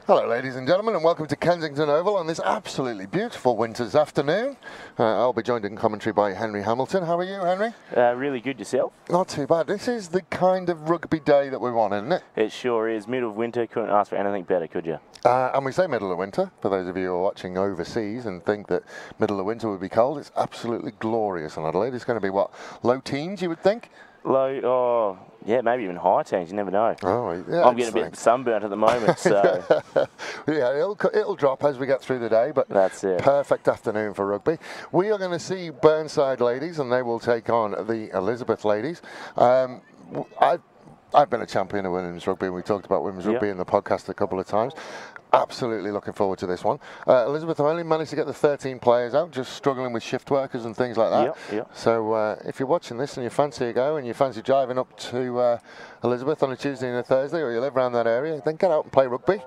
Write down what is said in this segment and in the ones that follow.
Hello ladies and gentlemen, and welcome to Kensington Oval on this absolutely beautiful winter's afternoon. I'll be joined in commentary by Henry Hamilton. How are you, Henry? Really good. Yourself? Not too bad. This is the kind of rugby day that we want, isn't it? It sure is. Middle of winter, couldn't ask for anything better, could you? And we say middle of winter, for those of you who are watching overseas and think that middle of winter would be cold, it's absolutely glorious in Adelaide. It's going to be, what, low teens, you would think? Low, yeah, maybe even high teens, you never know. Oh, yeah, I'm getting a bit sunburnt at the moment, so... Yeah, it'll drop as we get through the day, but that's it. Perfect afternoon for rugby. We are going to see Burnside ladies, and they will take on the Elizabeth ladies. I've been a champion of women's rugby, and we talked about women's rugby in the podcast a couple of times. Absolutely looking forward to this one. Elizabeth have only managed to get the 13 players out, just struggling with shift workers and things like that. So if you're watching this and you fancy a go and you fancy driving up to Elizabeth on a Tuesday and a Thursday, or you live around that area, then get out and play rugby.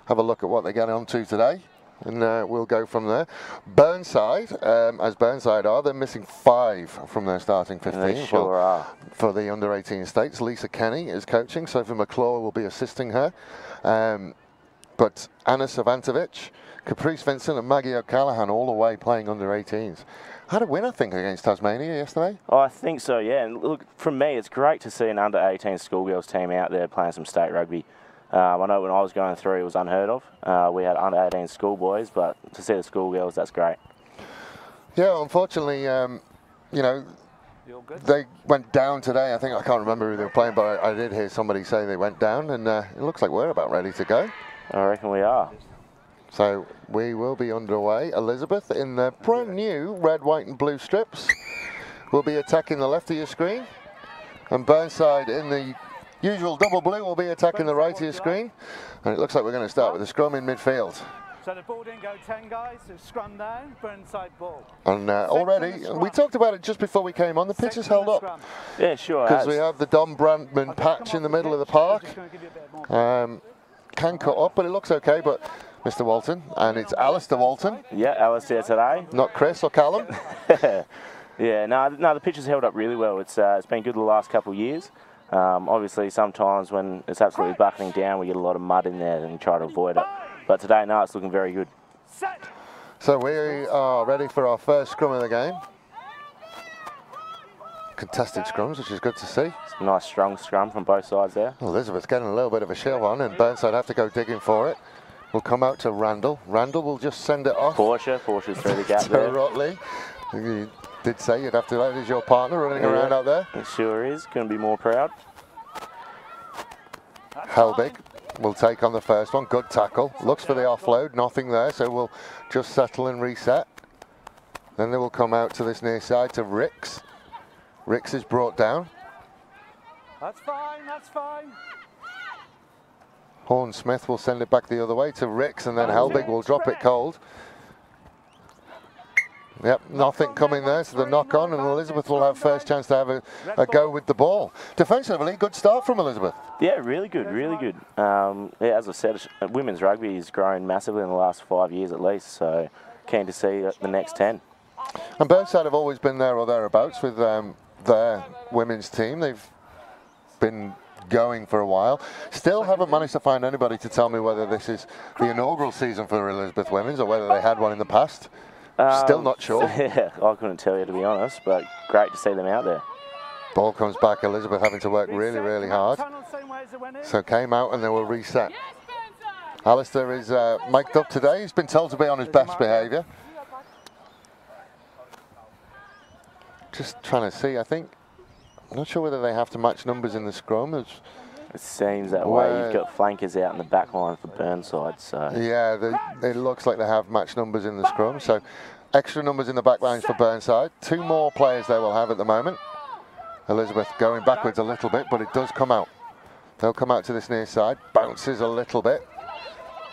Have a look at what they're getting on to today, and we'll go from there. Burnside, as Burnside are, they're missing 5 from their starting 15. They sure are. For the under-18 states. Lisa Kenny is coaching. Sophie McClure will be assisting her. But Anna Savantovic, Caprice Vincent and Maggie O'Callaghan all away playing under-18s. Had a win, I think, against Tasmania yesterday. Oh, I think so, yeah. And look, from me, it's great to see an under-18 schoolgirls team out there playing some state rugby. I know when I was going through, it was unheard of. We had under-18 schoolboys, but to see the schoolgirls, that's great. Yeah, unfortunately, you know, they went down today. I can't remember who they were playing, but I did hear somebody say they went down, and it looks like we're about ready to go. I reckon we are. So we will be underway. Elizabeth in their brand new red, white and blue strips will be attacking the left of your screen, and Burnside in the usual double blue will be attacking the right of your screen. And it looks like we're going to start with a scrum in midfield. So the ball didn't go 10 guys, so scrum down, Burnside ball. And already, we talked about it just before we came on, the pitch has held up. Yeah, sure. Because we have the Don Brandman patch in the middle of the park. Can cut up, but it looks okay. But Mr. Walton, and it's Alistair Walton. Yeah, Alistair today. Not Chris or Callum. Yeah, no, the pitch has held up really well. It's been good the last couple of years. Obviously, sometimes when it's absolutely buckling down, we get a lot of mud in there and try to avoid it. But today, no, it's looking very good. So we are ready for our first scrum of the game. Contested scrums, which is good to see. It's a nice strong scrum from both sides there. Elizabeth's getting a little bit of a shove on, and Burnside have to go digging for it. We'll come out to Randall. Randall will just send it off. Portia's through the gap there. Rotley. You did say you'd have to let it as your partner running around out there. It sure is. Couldn't be more proud. Helbig will take on the first one. Good tackle. Looks for the offload. Nothing there, so we'll just settle and reset. Then they will come out to this near side to Ricks. Ricks is brought down. That's fine, that's fine. Horn Smith will send it back the other way to Ricks, and then Helbig will drop it cold. Yep, nothing coming there, so the knock on, and Elizabeth will have first chance to have a go with the ball. Defensively, good start from Elizabeth. Yeah, really good, really good. Yeah, as I said, women's rugby has grown massively in the last 5 years at least, so keen to see the next 10. And Burnside have always been there or thereabouts with their women's team. They've been going for a while. Still haven't managed to find anybody to tell me whether this is the inaugural season for Elizabeth Women's or whether they had one in the past. Still not sure. Yeah, I couldn't tell you, to be honest, but great to see them out there. Ball comes back, Elizabeth having to work really, really hard. So came out and they will reset. Alistair is mic'd up today. He's been told to be on his best behaviour. Just trying to see, I'm not sure whether they have to match numbers in the scrum. It seems that way. You've got flankers out in the back line for Burnside. So yeah, it looks like they have match numbers in the scrum. So extra numbers in the back lines for Burnside. 2 more players they will have at the moment. Elizabeth going backwards a little bit, but it does come out. They'll come out to this near side. Bounces a little bit.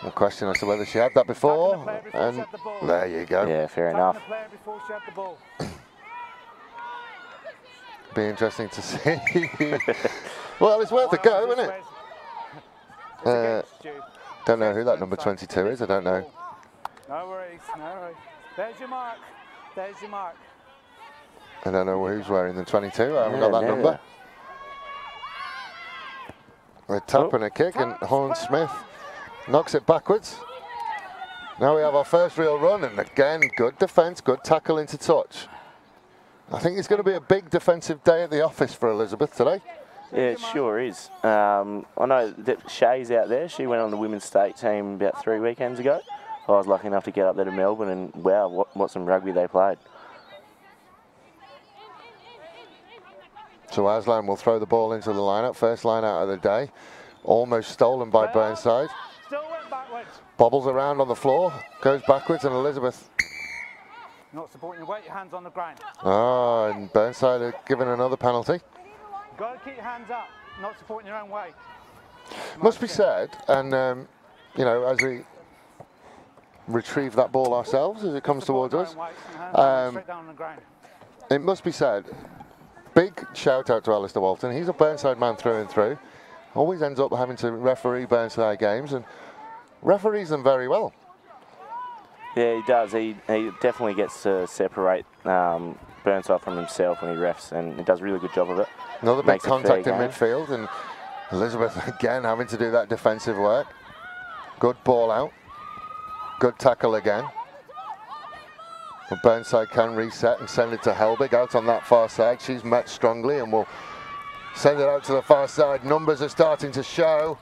A question as to whether she had that before. And there you go. Yeah, fair enough. Be interesting to see. Well, it's worth a go, isn't it? Don't know who that number 22 is. I don't know. No worries, no worries. There's your mark. There's your mark. I don't know who's wearing the 22. I haven't got that number. A tap and a kick, and Horn Smith knocks it backwards. Now we have our first real run, and again, good defence, good tackle into touch. I think it's going to be a big defensive day at the office for Elizabeth today. Yeah, it sure is. I know that Shay's out there. She went on the women's state team about 3 weekends ago. I was lucky enough to get up there to Melbourne, and wow, what some rugby they played. So Aslan will throw the ball into the lineup. First line out of the day. Almost stolen by Burnside. Still went backwards. Bobbles around on the floor, goes backwards, and Elizabeth. Not supporting your weight, your hands on the ground. Ah, and Burnside are given another penalty. Got to keep your hands up, not supporting your own weight. Must be said, and you know, as we retrieve that ball ourselves as it comes towards us, it must be said, big shout out to Alistair Walton. He's a Burnside man through and through. Always ends up having to referee Burnside games and referees them very well. Yeah, he does. He definitely gets to separate Burnside from himself when he refs, and he does a really good job of it. Another big contact in midfield, and Elizabeth again having to do that defensive work. Good ball out. Good tackle again. But Burnside can reset and send it to Helbig out on that far side. She's met strongly and will send it out to the far side. Numbers are starting to show.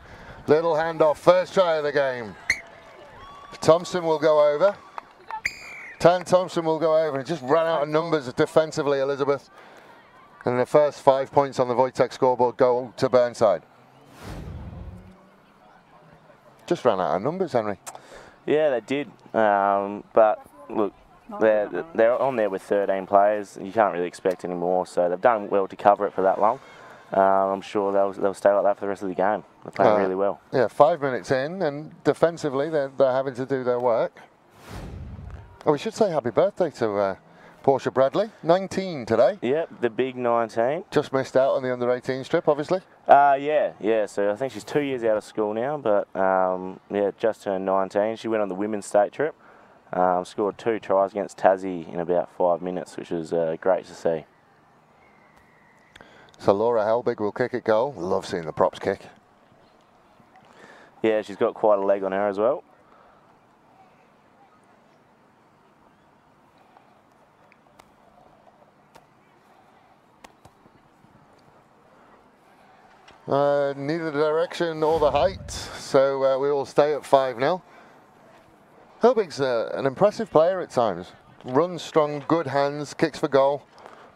Little handoff, first try of the game. Thompson will go over. Tan Thompson will go over and just ran out of numbers defensively, Elizabeth. And the first 5 points on the Wojtek scoreboard go to Burnside. Just ran out of numbers, Henry. Yeah, they did. But look, they're on there with 13 players. You can't really expect any more, so they've done well to cover it for that long. I'm sure they'll stay like that for the rest of the game. They're playing really well. Yeah, 5 minutes in, and defensively they're having to do their work. Oh, we should say happy birthday to Portia Bradley, 19 today. Yep, the big 19. Just missed out on the under-18 strip, obviously. Yeah. So I think she's 2 years out of school now, but yeah, just turned 19. She went on the women's state trip. Scored 2 tries against Tassie in about 5 minutes, which was great to see. So Laura Helbig will kick it goal. Love seeing the props kick. Yeah, she's got quite a leg on her as well. Neither the direction nor the height, so we will stay at 5-0. Helbig's an impressive player at times. Runs strong, good hands, kicks for goal.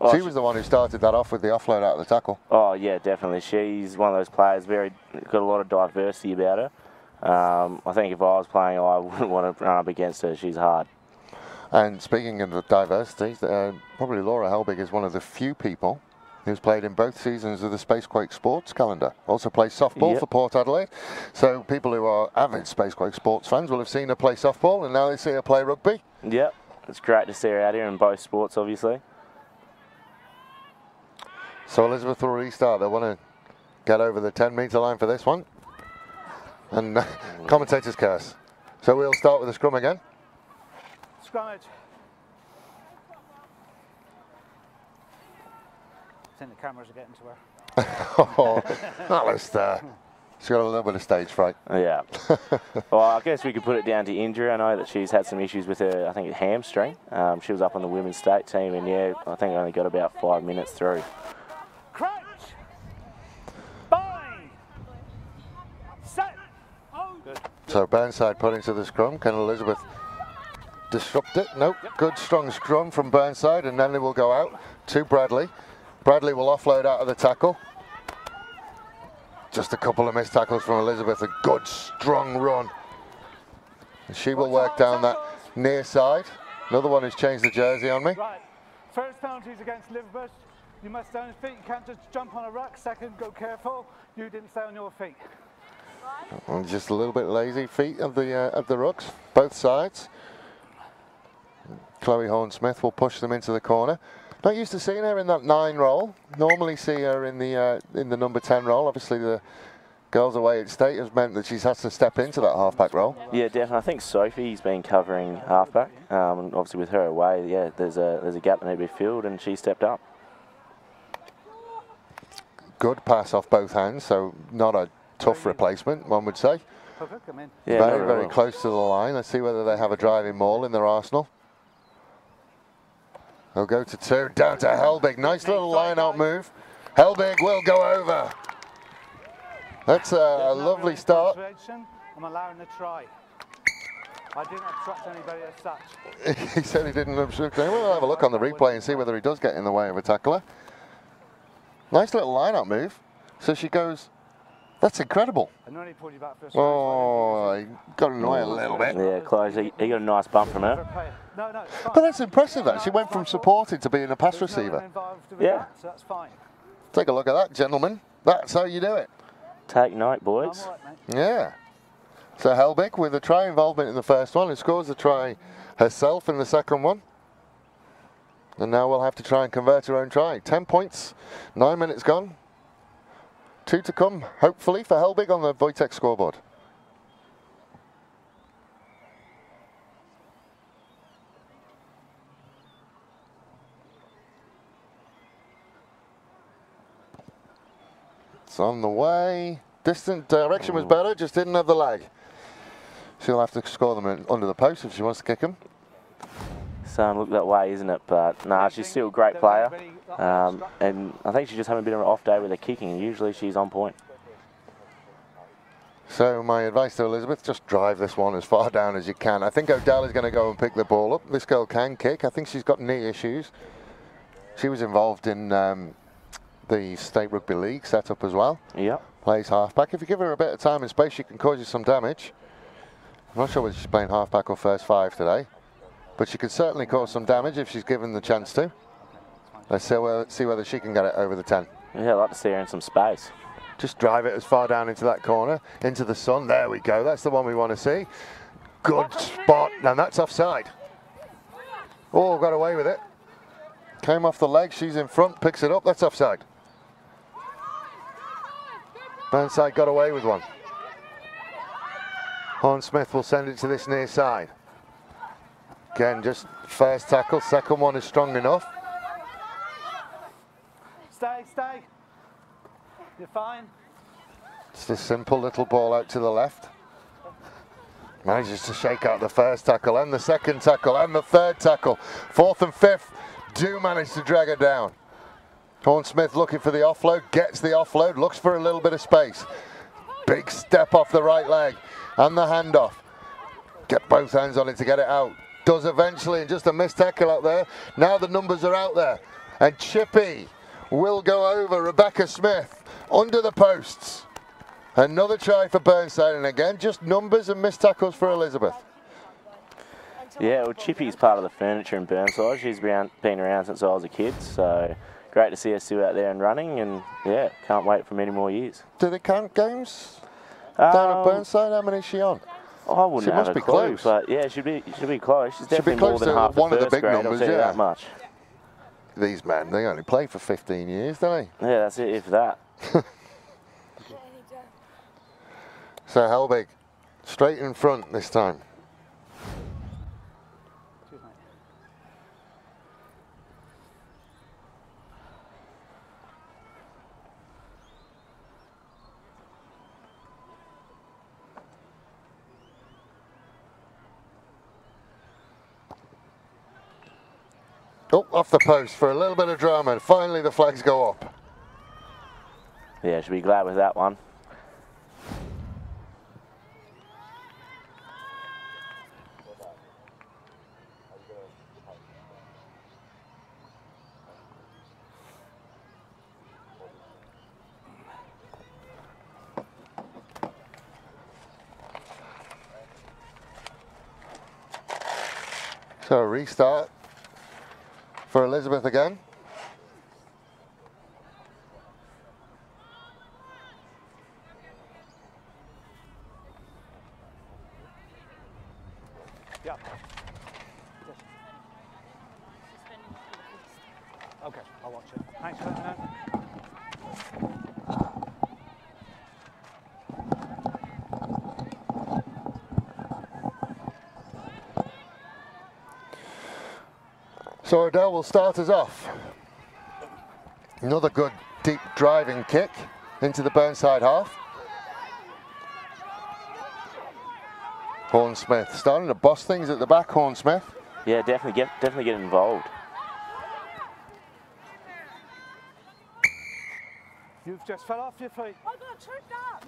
Oh, she was the one who started that off with the offload out of the tackle. Oh yeah, definitely. She's one of those players, got a lot of diversity about her. I think if I was playing, I wouldn't want to run up against her. She's hard. And speaking of the diversity, probably Laura Helbig is one of the few people who's played in both seasons of the Spacequake Sports calendar. Also plays softball for Port Adelaide. So people who are avid Spacequake Sports fans will have seen her play softball, and now they see her play rugby. Yep, it's great to see her out here in both sports, obviously. So Elizabeth will restart. They want to get over the 10-metre line for this one. And commentators curse. So we'll start with the scrum again. Scrummage. I think the cameras are getting to her. Oh, Alistair. She's got a little bit of stage fright. Yeah. Well, I guess we could put it down to injury. I know that she's had some issues with her, I think, hamstring. She was up on the women's state team, and yeah, I think only got about 5 minutes through. Crouch. Bind. Set. Oh, good. So Burnside put into the scrum. Can Elizabeth disrupt it? Nope. Yep. Good strong scrum from Burnside, and then they will go out to Bradley. Bradley will offload out of the tackle. Just a couple of missed tackles from Elizabeth. A good strong run. And she will work down that near side. Another one who's changed the jersey on me. Right. First penalty is against Elizabeth. You must stay on your feet. You can't just jump on a ruck. Second, go careful. You didn't stay on your feet. And just a little bit lazy feet of the rucks, both sides. Chloe Horn-Smith will push them into the corner. Not used to seeing her in that 9 role. Normally see her in the number 10 role. Obviously the girls away at state has meant that she's had to step into that halfback role. Yeah, definitely. I think Sophie's been covering halfback. And obviously with her away, yeah, there's a gap that needs to be filled, and she stepped up. Good pass off both hands, so not a tough replacement, one would say. Yeah, very, very close to the line. Let's see whether they have a driving maul in their arsenal. They'll go to 2, down to Helbig. Nice little line-out move. Helbig will go over. That's a lovely start. I'm allowing the try. I didn't obstruct anybody as such. He said he didn't obstruct anyone. We'll have a look on the replay and see whether he does get in the way of a tackler. Nice little line-out move. So she goes, that's incredible. Oh, he got in the way a little bit. Yeah, close. He got a nice bump from her. But that's impressive, that. She went from supporting to being a pass receiver. Yeah. So that's fine. Take a look at that, gentlemen. That's how you do it. Take note, boys. Yeah. So Helbig with a try involvement in the first one and scores the try herself in the second one. And now we'll have to try and convert her own try. 10 points, 9 minutes gone. 2 to come, hopefully, for Helbig on the Wojtek scoreboard. It's on the way. Distant direction was better, just didn't have the lag. She'll have to score them under the post if she wants to kick them. Starting to look that way, isn't it? But nah, she's still a great player. And I think she's just having a bit of an off day with her kicking. Usually she's on point. So my advice to Elizabeth, just drive this one as far down as you can. I think O'Dell is going to go and pick the ball up. This girl can kick. I think she's got knee issues. She was involved in the State Rugby League setup as well. Yep. Plays halfback. If you give her a bit of time and space, she can cause you some damage. I'm not sure whether she's playing halfback or first 5 today, but she could certainly cause some damage if she's given the chance to. Let's see whether she can get it over the 10. Yeah, I'd like to see her in some space. Just drive it as far down into that corner, into the sun. There we go. That's the one we want to see. Good spot. Now that's offside. Oh, got away with it. Came off the leg. She's in front. Picks it up. That's offside. Burnside got away with one. Horn-Smith will send it to this near side. Again, just first tackle. Second one is strong enough. Stay. You're fine. Just a simple little ball out to the left. Manages to shake out the first tackle and the second tackle and the third tackle. Fourth and fifth do manage to drag her down. Horn-Smith looking for the offload, gets the offload, looks for a little bit of space. Big step off the right leg and the handoff. Get both hands on it to get it out. Does eventually, and just a missed tackle out there. Now the numbers are out there. And Chippy will go over Rebecca Smith under the posts. Another try for Burnside, and again, just numbers and missed tackles for Elizabeth. Yeah, well, Chippy's part of the furniture in Burnside. She's been around since I was a kid, so great to see her still out there and running, and yeah, can't wait for many more years. Do they count games down at Burnside? How many is she on? I wouldn't have a clue, but yeah, she'll be close. She's definitely more than half one the of the first big grade, numbers, I'll tell you that much. These men, they only play for 15 years, don't they? Yeah, that's it, if that. So Helbig, straight in front this time. Oh, off the post for a little bit of drama, and finally the flags go up. Yeah, should be glad with that one. So a restart for Elizabeth again. Yeah. Okay, I'll watch it. Thanks for letting me know. So Odell will start us off. Another good deep driving kick into the Burnside half. Hornsmith starting to boss things at the back, Hornsmith. Yeah, definitely get involved. You've just fell off your feet. I got tripped up.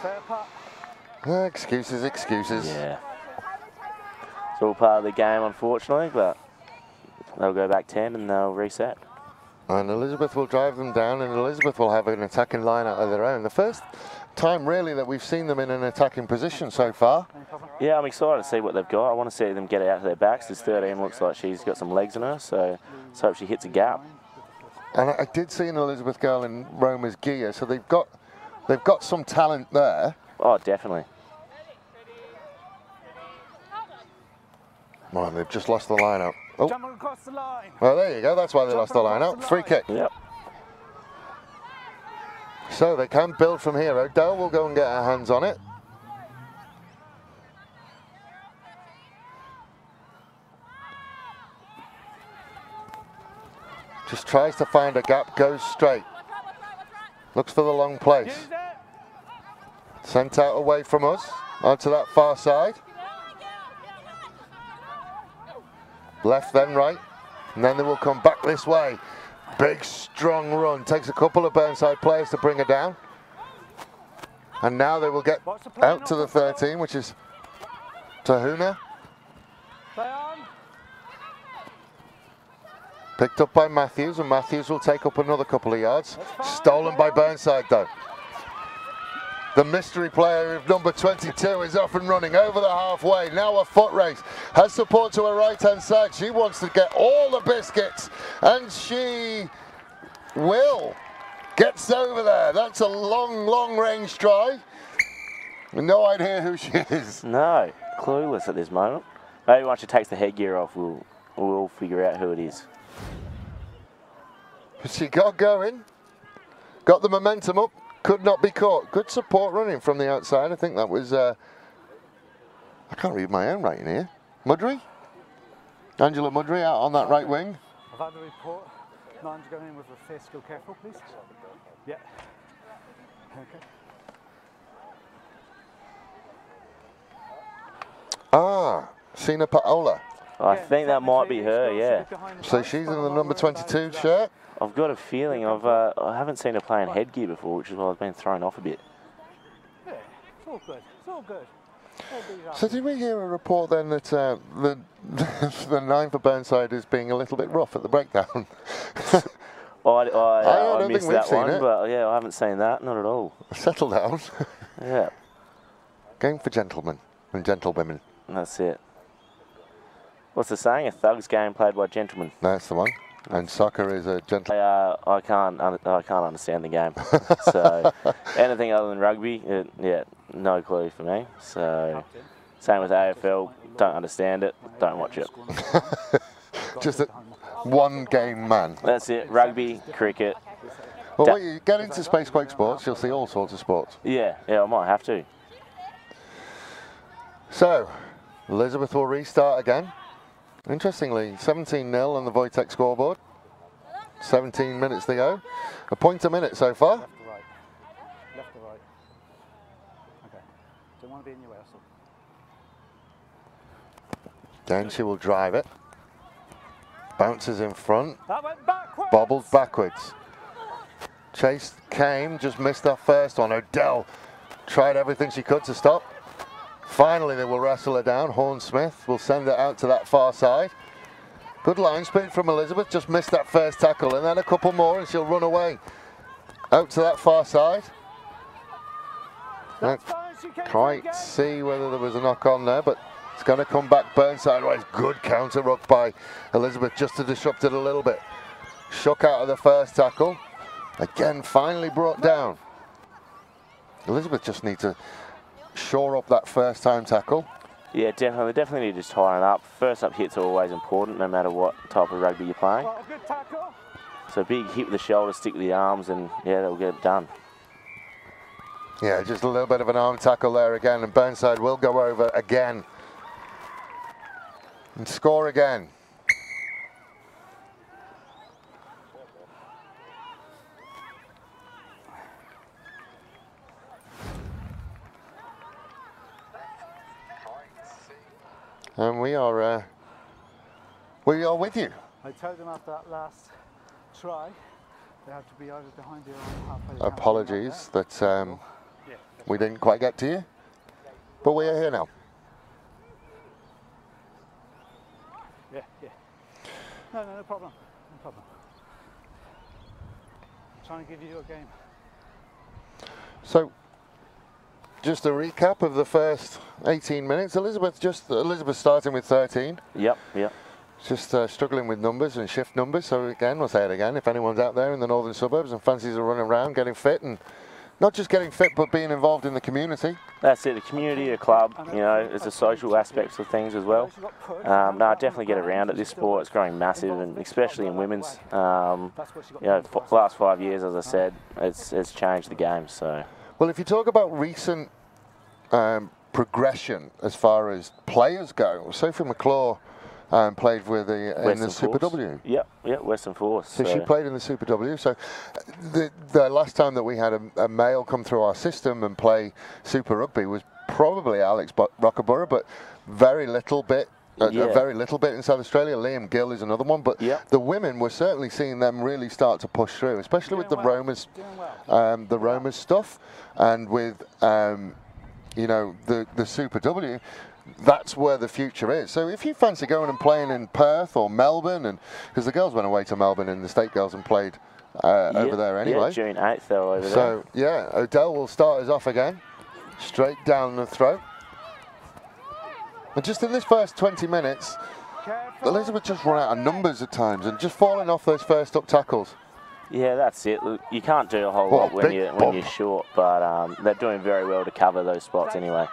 Fair putt. Excuses, excuses. Yeah. It's all part of the game, unfortunately, but they'll go back 10 and they'll reset. And Elizabeth will drive them down, and Elizabeth will have an attacking line out of their own. The first time, really, that we've seen them in an attacking position so far. Yeah, I'm excited to see what they've got. I want to see them get out to their backs. This 13 looks like she's got some legs in her, so let's hope she hits a gap. And I did see an Elizabeth girl in Roma's gear, so they've got some talent there. Oh, definitely. Well, they've just lost the line out. Oh. Jumping across the line. Well, there you go. That's why they lost the line out. Free kick. Yep. So they can build from here. Odell will go and get her hands on it. Just tries to find a gap, goes straight. Looks for the long place. Sent out away from us, onto that far side. Left then right, and then they will come back this way. Big strong run, takes a couple of Burnside players to bring her down. And now they will get out to the 13, which is Tahuna. Picked up by Matthews, and Matthews will take up another couple of yards. Stolen by Burnside though. The mystery player of number 22 is off and running over the halfway. Now a foot race. Has support to her right-hand side. She wants to get all the biscuits, and she will. Gets over there. That's a long, long-range try. No idea who she is. No, clueless at this moment. Maybe once she takes the headgear off, we'll figure out who it is. But she got going. Got the momentum up. Could not be caught. Good support running from the outside. I think that was, I can't read my own writing here. Mudry? Angela Mudry out on that right wing. I've had the report. Nine's going in with a fist. Go careful, please. Yeah. Okay. Ah, Sina Paola. I think that might be her, yeah. So she's in the number 22 shirt. I've got a feeling I haven't seen her playing headgear before, which is why I've been thrown off a bit. Yeah, it's all good. It's all good. So did we hear a report then that the 9 for Burnside is being a little bit rough at the breakdown? I missed that one, but yeah, I haven't seen that, not at all. Settle down. Yeah. Game for gentlemen and gentlewomen. That's it. What's the saying? A thug's game played by gentlemen. That's the one. And soccer is a gentleman. I can't understand the game. So anything other than rugby, yeah, no clue for me. So same with AFL. Don't understand it. Don't watch it. Just a one game man. That's it. Rugby, cricket. Well, when you get into Space Quake sports, you'll see all sorts of sports. Yeah, I might have to. So Elizabeth will restart again. Interestingly, 17-0 on the Wojtek scoreboard. 17 minutes to go. A point a minute so far. Left to right. Left to right. Okay. Don't want to be in your way, so. Then she will drive it. Bounces in front. That went backwards. Bobbled backwards. Chase came, just missed that first one. Odell tried everything she could to stop. Finally, they will wrestle her down. Hornsmith will send it out to that far side. Good line spin from Elizabeth. Just missed that first tackle, and then a couple more, and she'll run away. Out to that far side. Can't quite see whether there was a knock on there, but it's going to come back Burnside. Good counter ruck by Elizabeth just to disrupt it a little bit. Shook out of the first tackle. Again, finally brought down. Elizabeth just needs to shore up that first time tackle. Yeah, definitely. They definitely need to tie it up. First up hits are always important, no matter what type of rugby you're playing. So big hit with the shoulder, stick with the arms, and yeah, they'll get it done. Yeah, just a little bit of an arm tackle there again, and Burnside will go over again and score again. And we are with you. I told them after that last try, they have to be either behind you or halfway. Apologies that we didn't quite get to you, but we are here now. Yeah. No problem. No problem. I'm trying to give you a game. So, just a recap of the first 18 minutes. Elizabeth starting with 13. Yep. Just struggling with numbers and shift numbers. So again, we'll say it again. If anyone's out there in the northern suburbs and fancies are running around, getting fit, and not just getting fit, but being involved in the community. That's it. The community, the club. You know, there's the social aspects of things as well. No, I definitely get around it. This sport is growing massive, and especially in women's. You know, for the last 5 years, as I said, it's changed the game. So. Well, if you talk about recent progression as far as players go, Sophie McClure played with in the Super W. Yep, Western Force. So she played in the Super W. So the last time that we had a male come through our system and play Super Rugby was probably Alex Rockaborough, but very little bit. Very little bit in South Australia. Liam Gill is another one, but the women, we're certainly seeing them really start to push through, especially with the Romas stuff, and with you know, the Super W. That's where the future is. So if you fancy going and playing in Perth or Melbourne, and because the girls went away to Melbourne and the state girls and played over there anyway. Yeah, June 8th they're over there. So yeah, Odell will start us off again, straight down the throat. And just in this first 20 minutes, Elizabeth just run out of numbers at times and just falling off those first up tackles. Yeah, that's it. You can't do a whole lot when you're short, but they're doing very well to cover those spots anyway.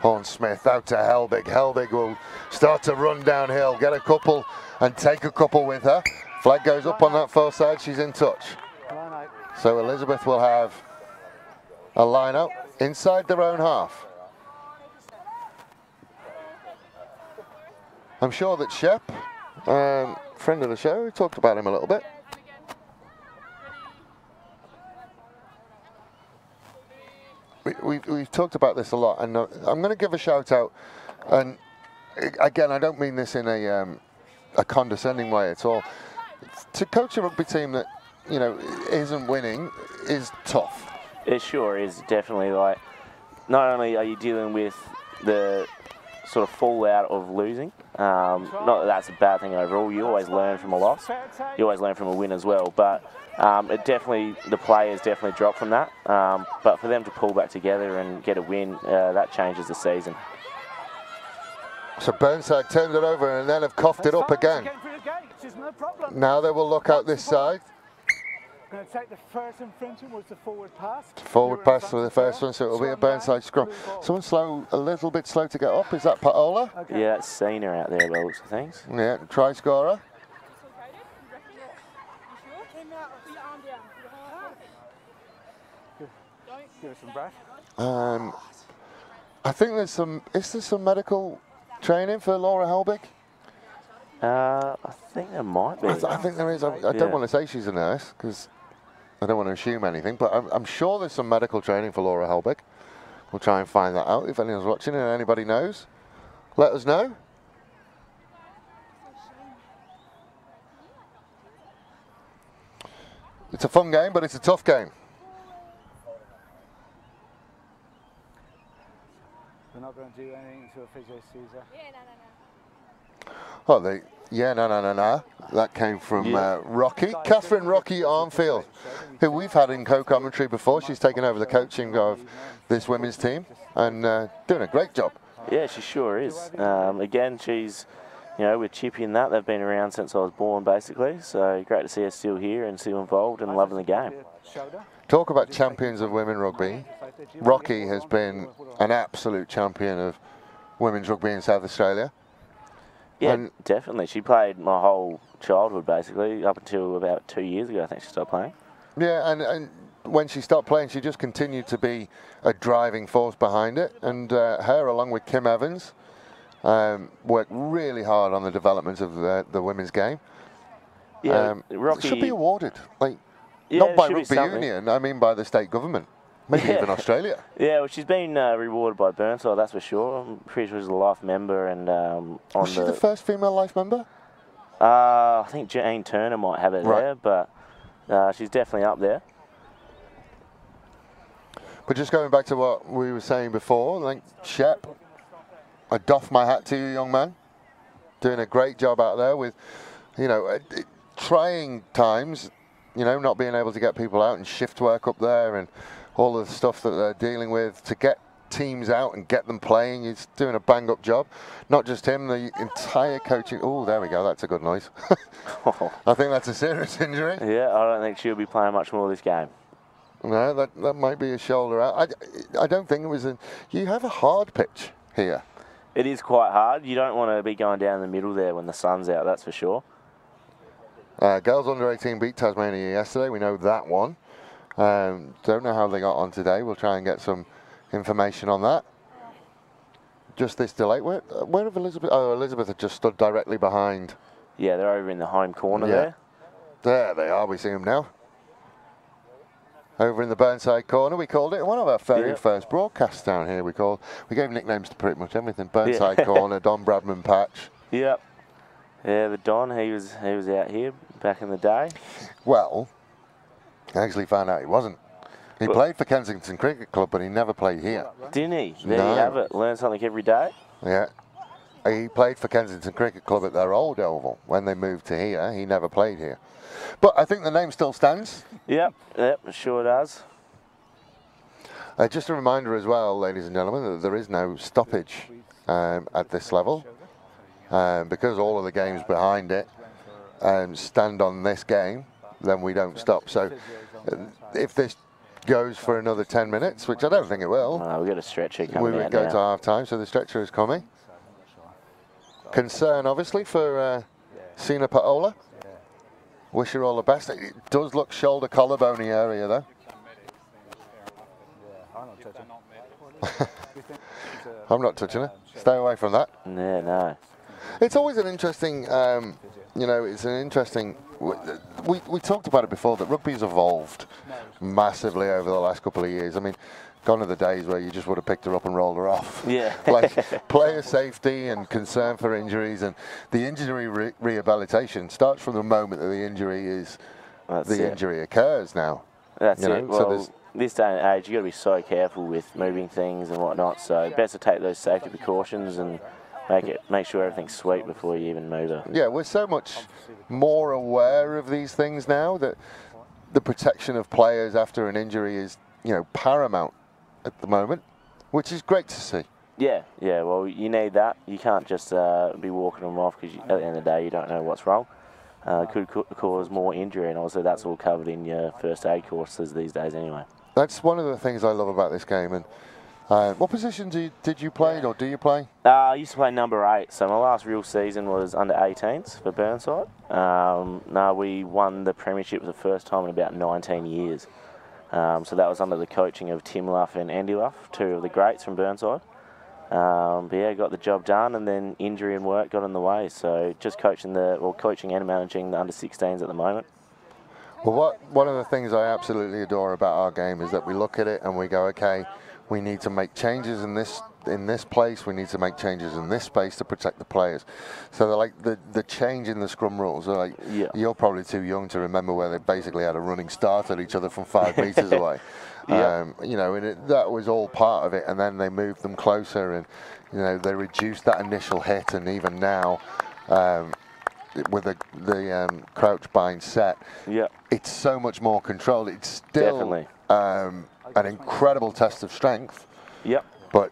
Horn Smith out to Helbig. Helbig will start to run downhill, get a couple and take a couple with her. Flag goes up on that far side, she's in touch. So Elizabeth will have a line up inside their own half. I'm sure that Shep, friend of the show, we talked about him a little bit. We've talked about this a lot, and I'm going to give a shout out. And again, I don't mean this in a condescending way at all. To coach a rugby team that, you know, isn't winning is tough. It sure is, definitely. Like, not only are you dealing with the sort of fallout of losing, not that that's a bad thing overall. You always learn from a loss. You always learn from a win as well. But the players definitely drop from that. But for them to pull back together and get a win, that changes the season. So Burnside turned it over and then have coughed it up again. Now they will look out this side. Going to take the first infringement was the forward pass. Forward pass for the first one, so it will be a Burnside scrum. Someone a little bit slow to get up. Is that Paola? Okay. Yeah, it's Cena out there by the looks of things. Yeah, try scorer. Give us some breath. I think there's some. Is there some medical training for Laura Helbig? I think there might be. I think there is. I don't want to say she's a nurse because I don't want to assume anything, but I'm sure there's some medical training for Laura Helbig. We'll try and find that out. If anyone's watching and anybody knows, let us know. It's a fun game, but it's a tough game. We're not going to do anything until physio sees her. Oh, no. That came from Rocky. Catherine Rocky Armfield, who we've had in co-commentary before. She's taken over the coaching of this women's team and doing a great job. Yeah, she sure is. Again, she's, you know, with Chippy and that, they've been around since I was born, basically. So great to see her still here and still involved and loving the game. Talk about champions of women rugby. Rocky has been an absolute champion of women's rugby in South Australia. Yeah, definitely. She played my whole childhood, basically, up until about 2 years ago, I think she stopped playing. Yeah, and when she stopped playing, she just continued to be a driving force behind it. And her, along with Kim Evans, worked really hard on the development of the women's game. Yeah, Rocky should be awarded, like yeah, not by rugby union, I mean by the state government. maybe even Australia. Yeah, well, she's been rewarded by Burnside, that's for sure. I'm pretty sure she's a life member. And was she the first female life member? I think Jane Turner might have it there, but she's definitely up there. But just going back to what we were saying before, I think Shep, I doff my hat to you, young man. Doing a great job out there with, you know, trying times, you know, not being able to get people out and shift work up there and all of the stuff that they're dealing with to get teams out and get them playing. He's doing a bang-up job. Not just him, the entire coaching. Oh, there we go. That's a good noise. I think that's a serious injury. Yeah, I don't think she'll be playing much more this game. No, that might be a shoulder out. I don't think it was you have a hard pitch here. It is quite hard. You don't want to be going down the middle there when the sun's out, that's for sure. Girls under 18 beat Tasmania yesterday. We know that one. Don't know how they got on today. We'll try and get some information on that. Just this delay. Where have Elizabeth? Oh, Elizabeth had just stood directly behind. Yeah, they're over in the home corner there. There they are. We see them now. Over in the Burnside corner, we called it. One of our very first broadcasts down here. We gave nicknames to pretty much everything. Burnside corner, Don Bradman patch. Yep. Yeah, the Don. He was out here back in the day. Well, I actually found out he wasn't. He played for Kensington Cricket Club, but he never played here. Didn't he? There you have it. Learn something every day. Yeah. He played for Kensington Cricket Club at their old oval. When they moved to here, he never played here. But I think the name still stands. Yep, it sure does. Just a reminder as well, ladies and gentlemen, that there is no stoppage at this level. Because all of the games behind it stand on this game, then we don't stop. So if this goes for another 10 minutes, which I don't think it will. We've got a stretcher coming we would go to half time, so the stretcher is coming. Concern, obviously, for Sina Paola. Wish her all the best. It does look shoulder collarbone area, though. I'm not touching her. Stay away from that. Yeah, no. It's always an interesting, you know, it's an interesting, we talked about it before, that rugby's evolved massively over the last couple of years. I mean, gone are the days where you just would have picked her up and rolled her off. Yeah. Like, player safety and concern for injuries, and the injury rehabilitation starts from the moment that the injury injury occurs now. That's it. Well, so this day and age, you've got to be so careful with moving things and whatnot, so best to take those safety precautions and make sure everything's sweet before you even move her. Yeah, we're so much more aware of these things now that the protection of players after an injury is, you know, paramount at the moment, which is great to see. Yeah, well, you need that. You can't just be walking them off because at the end of the day you don't know what's wrong. Could cause more injury, and also that's all covered in your first aid courses these days anyway. That's one of the things I love about this game. And what position did you play, or do you play? I used to play number 8, so my last real season was under 18s for Burnside. We won the premiership for the first time in about 19 years. So that was under the coaching of Tim Luff and Andy Luff, 2 of the greats from Burnside. But yeah, got the job done, and then injury and work got in the way. So just coaching and managing the under 16s at the moment. Well, one of the things I absolutely adore about our game is that we look at it and we go, okay, we need to make changes in this place, we need to make changes in this space to protect the players. So they're like the change in the scrum rules are like, you're probably too young to remember where they basically had a running start at each other from 5 metres away. You know, and that was all part of it, and then they moved them closer, and you know, they reduced that initial hit, and even now with the crouch bind set, it's so much more controlled. It's still an incredible test of strength, but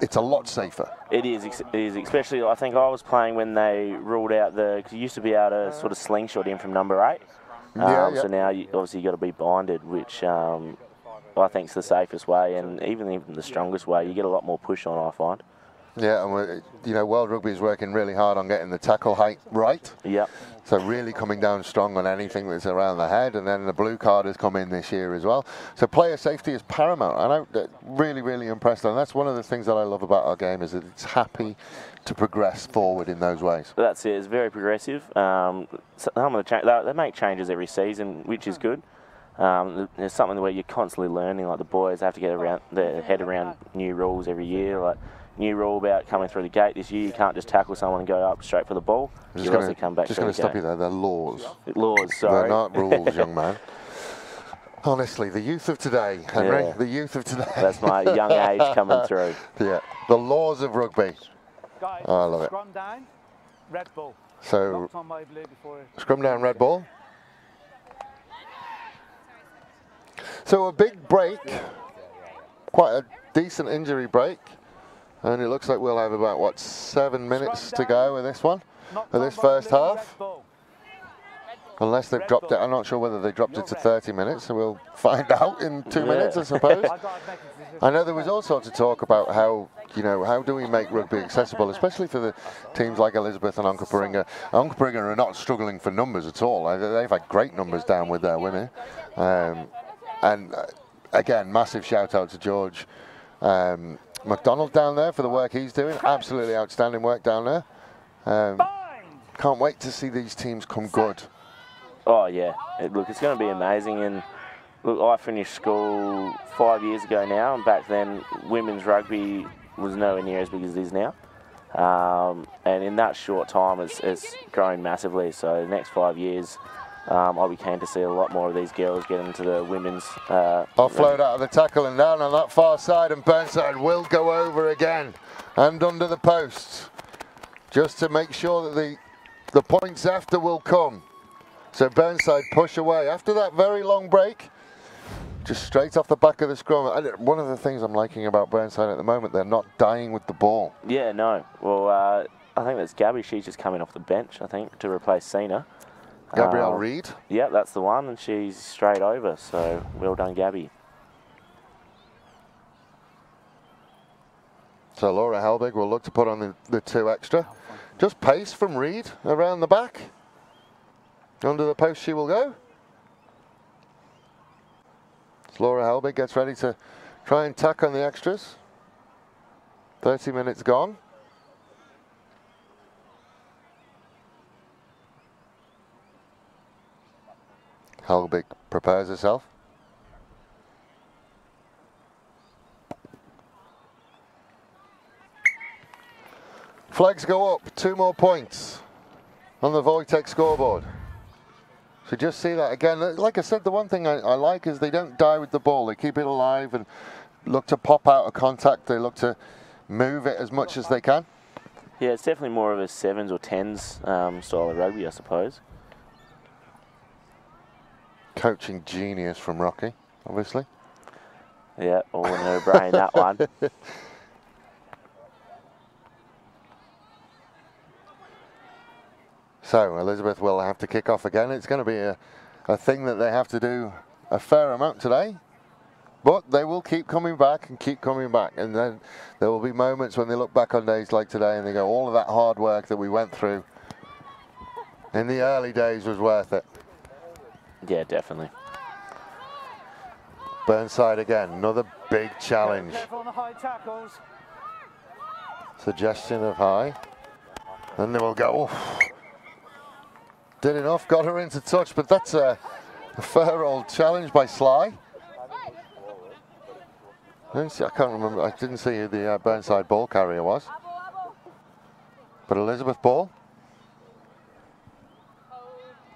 it's a lot safer. It is, especially I think I was playing when they ruled out because you used to be able to sort of slingshot in from number 8. So now obviously you've got to be binded, which I think is the safest way, and even the strongest way. You get a lot more push on, I find. Yeah, and you know, World Rugby is working really hard on getting the tackle height right. So really coming down strong on anything that's around the head, and then the blue card has come in this year as well. So player safety is paramount, and I'm really, really impressed. And that's one of the things that I love about our game, is that it's happy to progress forward in those ways. That's it. It's very progressive. Some of the they make changes every season, which is good. There's something where you're constantly learning. Like the boys have to get their head around new rules every year. Like new rule about coming through the gate this year, you can't just tackle someone and go up straight for the ball. You also come back. Just going to stop you there. They're laws. Laws, sorry. They're not rules, young man. Honestly, the youth of today, Henry. The youth of today. That's my young age coming through. Yeah, the laws of rugby. Guys, oh, I love it. Scrum down, red ball. So, scrum down, red ball. So a big break, quite a decent injury break, and it looks like we'll have about, what, 7 minutes to go in this one, in this first half. Unless they've dropped it, I'm not sure whether they dropped it to 30 minutes, so we'll find out in 2 minutes, I suppose. I know there was all sorts of talk about how, how do we make rugby accessible, especially for the teams like Elizabeth and Onkaparinga. Onkaparinga are not struggling for numbers at all. They've had great numbers down with their women. And again, massive shout out to George McDonald down there for the work he's doing. Absolutely outstanding work down there. Can't wait to see these teams come good. Oh yeah, look, it's going to be amazing. And look, I finished school 5 years ago now, and back then women's rugby was nowhere near as big as it is now. And in that short time, it's grown massively. So the next 5 years, I'll be keen to see a lot more of these girls get into the women's. Offload out of the tackle and down on that far side, and Burnside will go over again and under the posts, just to make sure that the points after will come. So Burnside push away after that very long break, just straight off the back of the scrum. One of the things I'm liking about Burnside at the moment, they're not dying with the ball. Yeah, no. Well, I think that's Gabby. She's just coming off the bench, I think, to replace Cena. Gabrielle Reed? Yeah, that's the one, and she's straight over, so well done, Gabby. So Laura Helbig will look to put on the 2 extra. Just pace from Reed around the back. Under the post she will go. So Laura Helbig gets ready to try and tack on the extras. 30 minutes gone. Helbig prepares herself. Flags go up, 2 more points on the Wojtek scoreboard. So just see that again. Like I said, the one thing I like is they don't die with the ball. They keep it alive and look to pop out of contact. They look to move it as much as they can. Yeah, it's definitely more of a 7s or 10s style of rugby, I suppose. Coaching genius from Rocky, obviously. Yeah, all in her brain, that one. So Elizabeth will have to kick off again. It's going to be a thing that they have to do a fair amount today. But they will keep coming back and keep coming back. And then there will be moments when they look back on days like today and they go, all of that hard work that we went through in the early days was worth it. Yeah, definitely. Burnside again, another big challenge. Careful on the high tackles. Suggestion of high. And they will go, oof. Did enough, got her into touch, but that's a fair old challenge by Sly. I can't remember, I didn't see who the Burnside ball carrier was. But Elizabeth ball.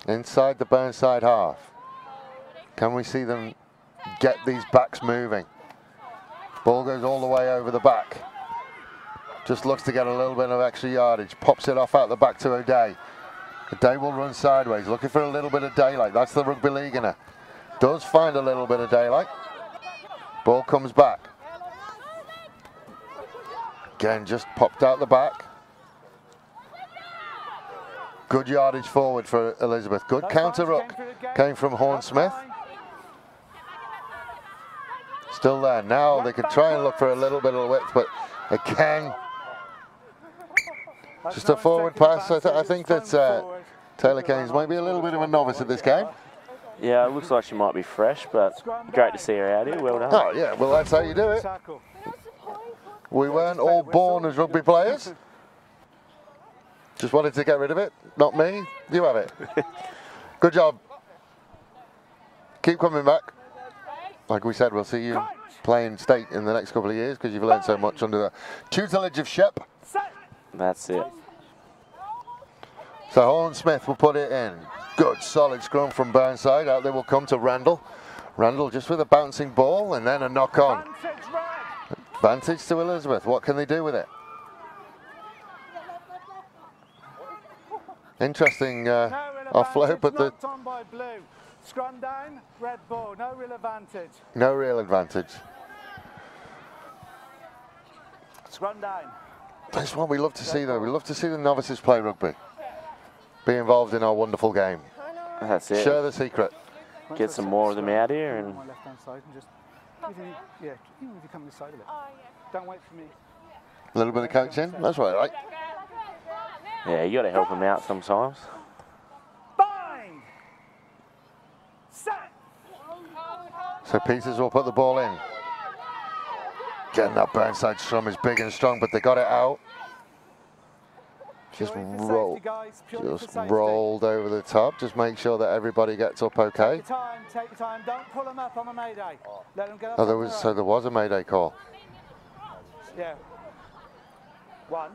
Inside the Burnside half. Can we see them get these backs moving? Ball goes all the way over the back. Just looks to get a little bit of extra yardage. Pops it off out the back to O'Day. O'Day will run sideways, looking for a little bit of daylight. That's the rugby league in her. Does find a little bit of daylight. Ball comes back. Again, just popped out the back. Good yardage forward for Elizabeth. Good counter ruck came from Horn-Smith. Still there. Now they could try and look for a little bit of width, but again, just a forward pass. I think that Taylor Keynes might be a little bit of a novice at this game. Yeah, it looks like she might be fresh, but great to see her out here. Well done. Oh yeah, well that's how you do it. We weren't all born as rugby players. Just wanted to get rid of it. Not me. You have it. Good job. Keep coming back. Like we said, we'll see you playing state in the next couple of years because you've learned so much under the tutelage of Shep. That's it. So Horn-Smith will put it in. Good, solid scrum from Burnside. Out there will come to Randall. Randall just with a bouncing ball and then a knock on. Advantage to Elizabeth. What can they do with it? Interesting offload, but the on by blue. Scrum down, red ball. No real advantage. No real advantage. Scrum down. That's what we love to see, though. We love to see the novices play rugby. Be involved in our wonderful game. That's it. Share the secret. Get some more of them out here, and My left-hand side and just, yeah, even if you come this side of it. Don't wait for me. A little bit of coaching. That's what I like. yeah, you got to help them out sometimes. Bind! Set! So Peters will put the ball in. Getting that Burnside scrum is big and strong, but they got it out. Just rolled over the top. Just make sure that everybody gets up okay. Take your time. Don't pull them up on a mayday. Let them get up. Oh, there was a mayday call. Yeah. One.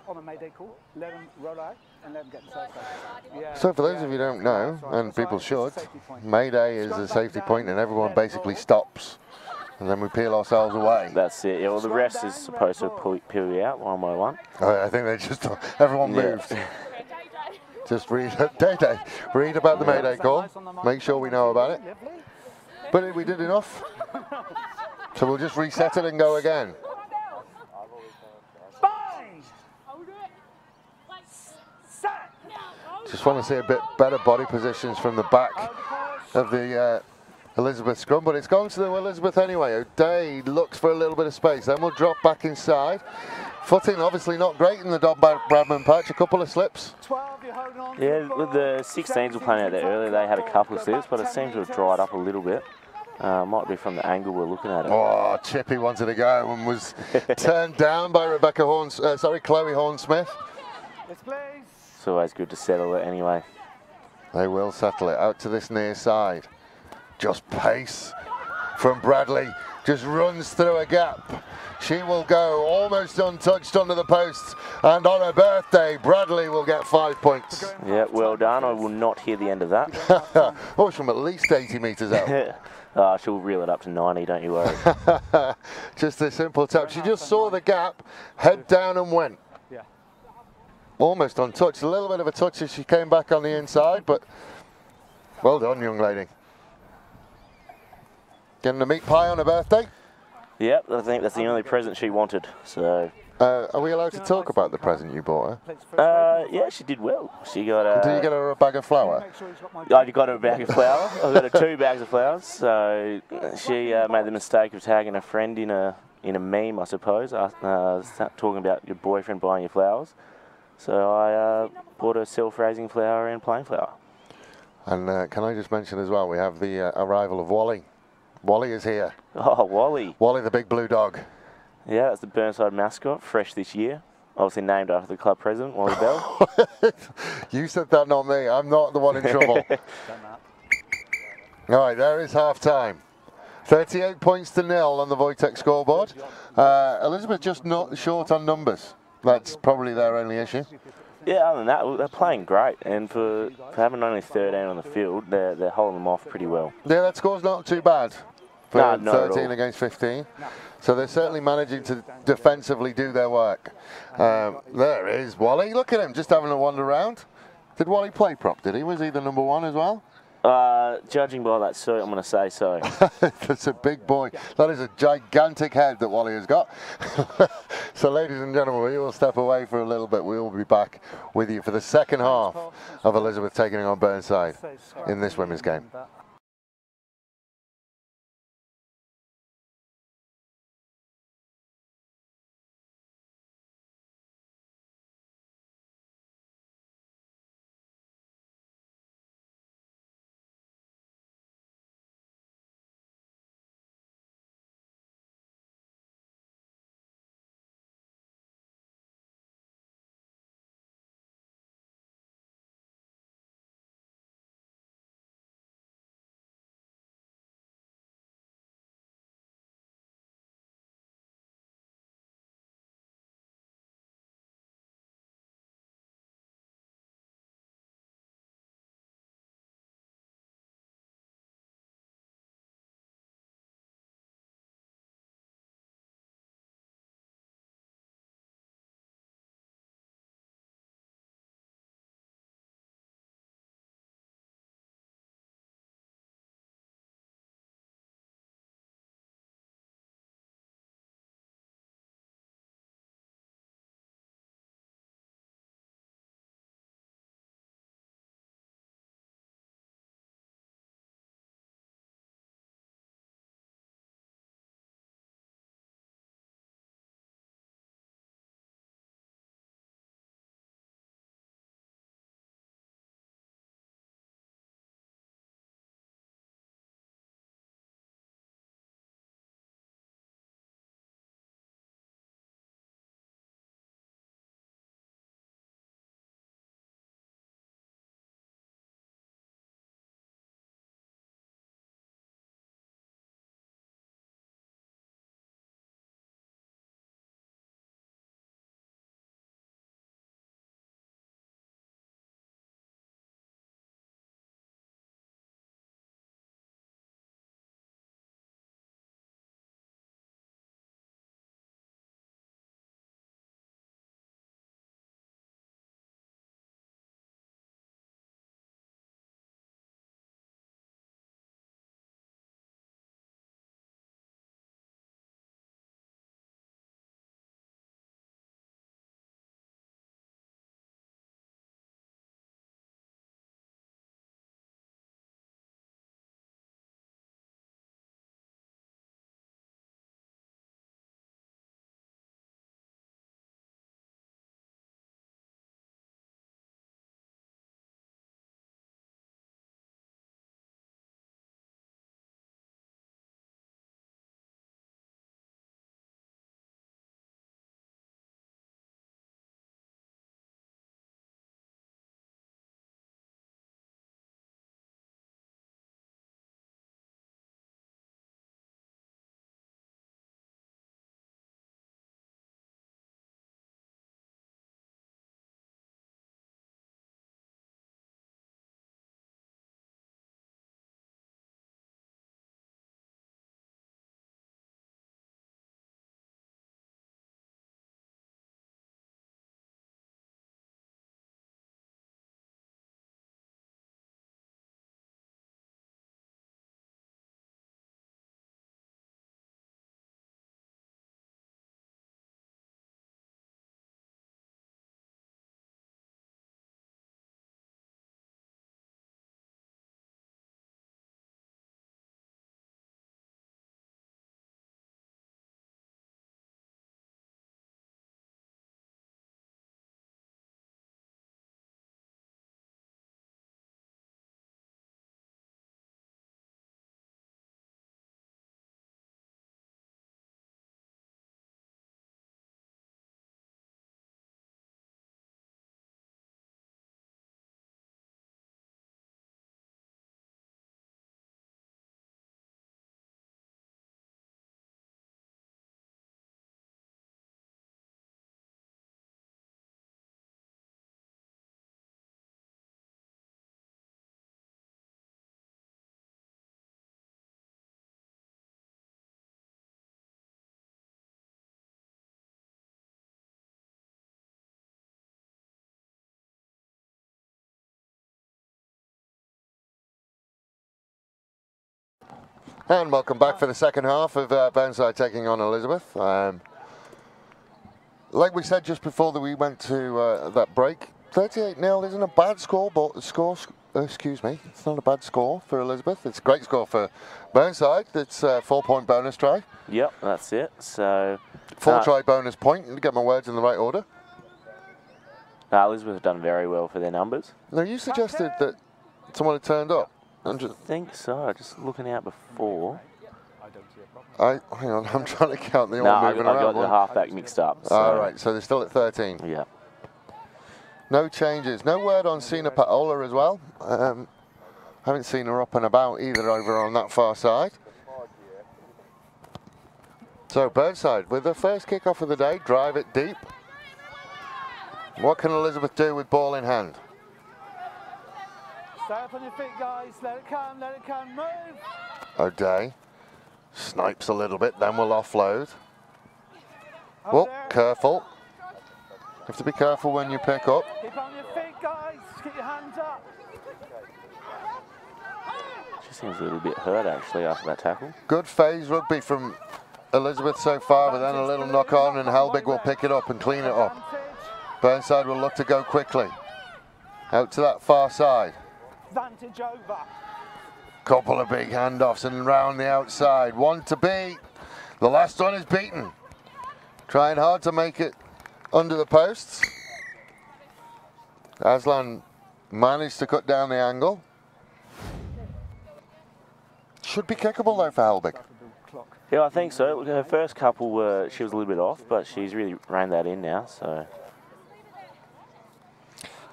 On a mayday call. Let them roll out and let them get themselves out. Yeah. So for those of you who don't know, and people should, mayday is a safety point and everyone basically stops. And then we peel ourselves away. That's it. Yeah, well, the rest is supposed to peel you out one by one. I think they just, everyone moved. Just read about the mayday call. Make sure we know about it. But we did enough. So we'll just reset it and go again. Just want to see a bit better body positions from the back of the Elizabeth scrum, but it's gone to the Elizabeth anyway. O'Day looks for a little bit of space, then we'll drop back inside. Footing obviously not great in the Don Bradman patch, a couple of slips. Yeah, with the 16s were playing out there earlier, they had a couple of slips, but it seems to have dried up a little bit. Might be from the angle we're looking at it. Oh, Chippy wanted to go and was turned down by Chloe Horn-Smith. It's always good to settle it anyway. They will settle it out to this near side. Just pace from Bradley, just runs through a gap. She will go almost untouched under the posts, and on her birthday, Bradley will get 5 points. Yeah, well done. I will not hear the end of that. Oh, it's from at least 80 metres out. She'll reel it up to 90, don't you worry. Just a simple tap. She just saw the gap, head down and went. Almost untouched. A little bit of a touch as she came back on the inside, but well done, young lady. Getting a meat pie on her birthday? Yep, I think that's the only present she wanted. So. Are we allowed to talk about the present you bought her? Yeah, she did well. She got. Did you get her a bag of flour? I got her a bag of flour. I got her 2 bags of flowers. So she made the mistake of tagging a friend in a meme, I suppose, talking about your boyfriend buying you flowers. So I bought her self-raising flour and plain flour. And can I just mention as well, we have the arrival of Wally. Wally is here. Oh, Wally. Wally the big blue dog. Yeah, that's the Burnside mascot, fresh this year. Obviously named after the club president, Wally Bell. You said that, not me. I'm not the one in trouble. All right, there is half-time. 38 points to 0 on the Wojtek scoreboard. Elizabeth just not short on numbers. That's probably their only issue. Yeah, other than that, they're playing great, and for having only 13 on the field, they're holding them off pretty well. Yeah, that score's not too bad for no, not 13 against 15. So they're certainly managing to defensively do their work. There is Wally. Look at him, just having a wander around. Did Wally play prop, did he? Was he the number 1 as well? Judging by that suit, I'm going to say so. That's a big boy. That is a gigantic head that Wally has got. So, ladies and gentlemen, we will step away for a little bit. We will be back with you for the second half of Elizabeth taking on Burnside in this women's game. And welcome back for the second half of Burnside taking on Elizabeth. Like we said just before that we went to that break, 38-0 isn't a bad score, but excuse me, it's not a bad score for Elizabeth. It's a great score for Burnside. It's a 4-point bonus try. Yep, that's it. So 4-try bonus point, to get my words in the right order. Elizabeth have done very well for their numbers. Now, you suggested that someone had turned up. I think so, just looking out before. Hang on, I'm trying to count the all moving around. I got the halfback mixed up. So. All right, so they're still at 13. Yeah. No changes. No word on Sina Paola as well. Haven't seen her up and about either over on that far side. So Burnside with the first kick-off of the day, drive it deep. What can Elizabeth do with ball in hand? Stay up on your feet, guys. Let it come, move. O'Day snipes a little bit, then we'll offload. Well, careful. You have to be careful when you pick up. Keep on your feet, guys. Keep your hands up. She seems a little bit hurt, actually, after that tackle. Good phase rugby from Elizabeth so far, but then a little knock on, and Helbig will pick it up and clean it up. Burnside will look to go quickly. Out to that far side. Advantage over. Couple of big handoffs and round the outside. One to beat. The last one is beaten. Trying hard to make it under the posts. Aslan managed to cut down the angle. Should be kickable though for Helbig. Yeah, I think so. Look, her first couple were, she was a little bit off, but she's really reined that in now, so.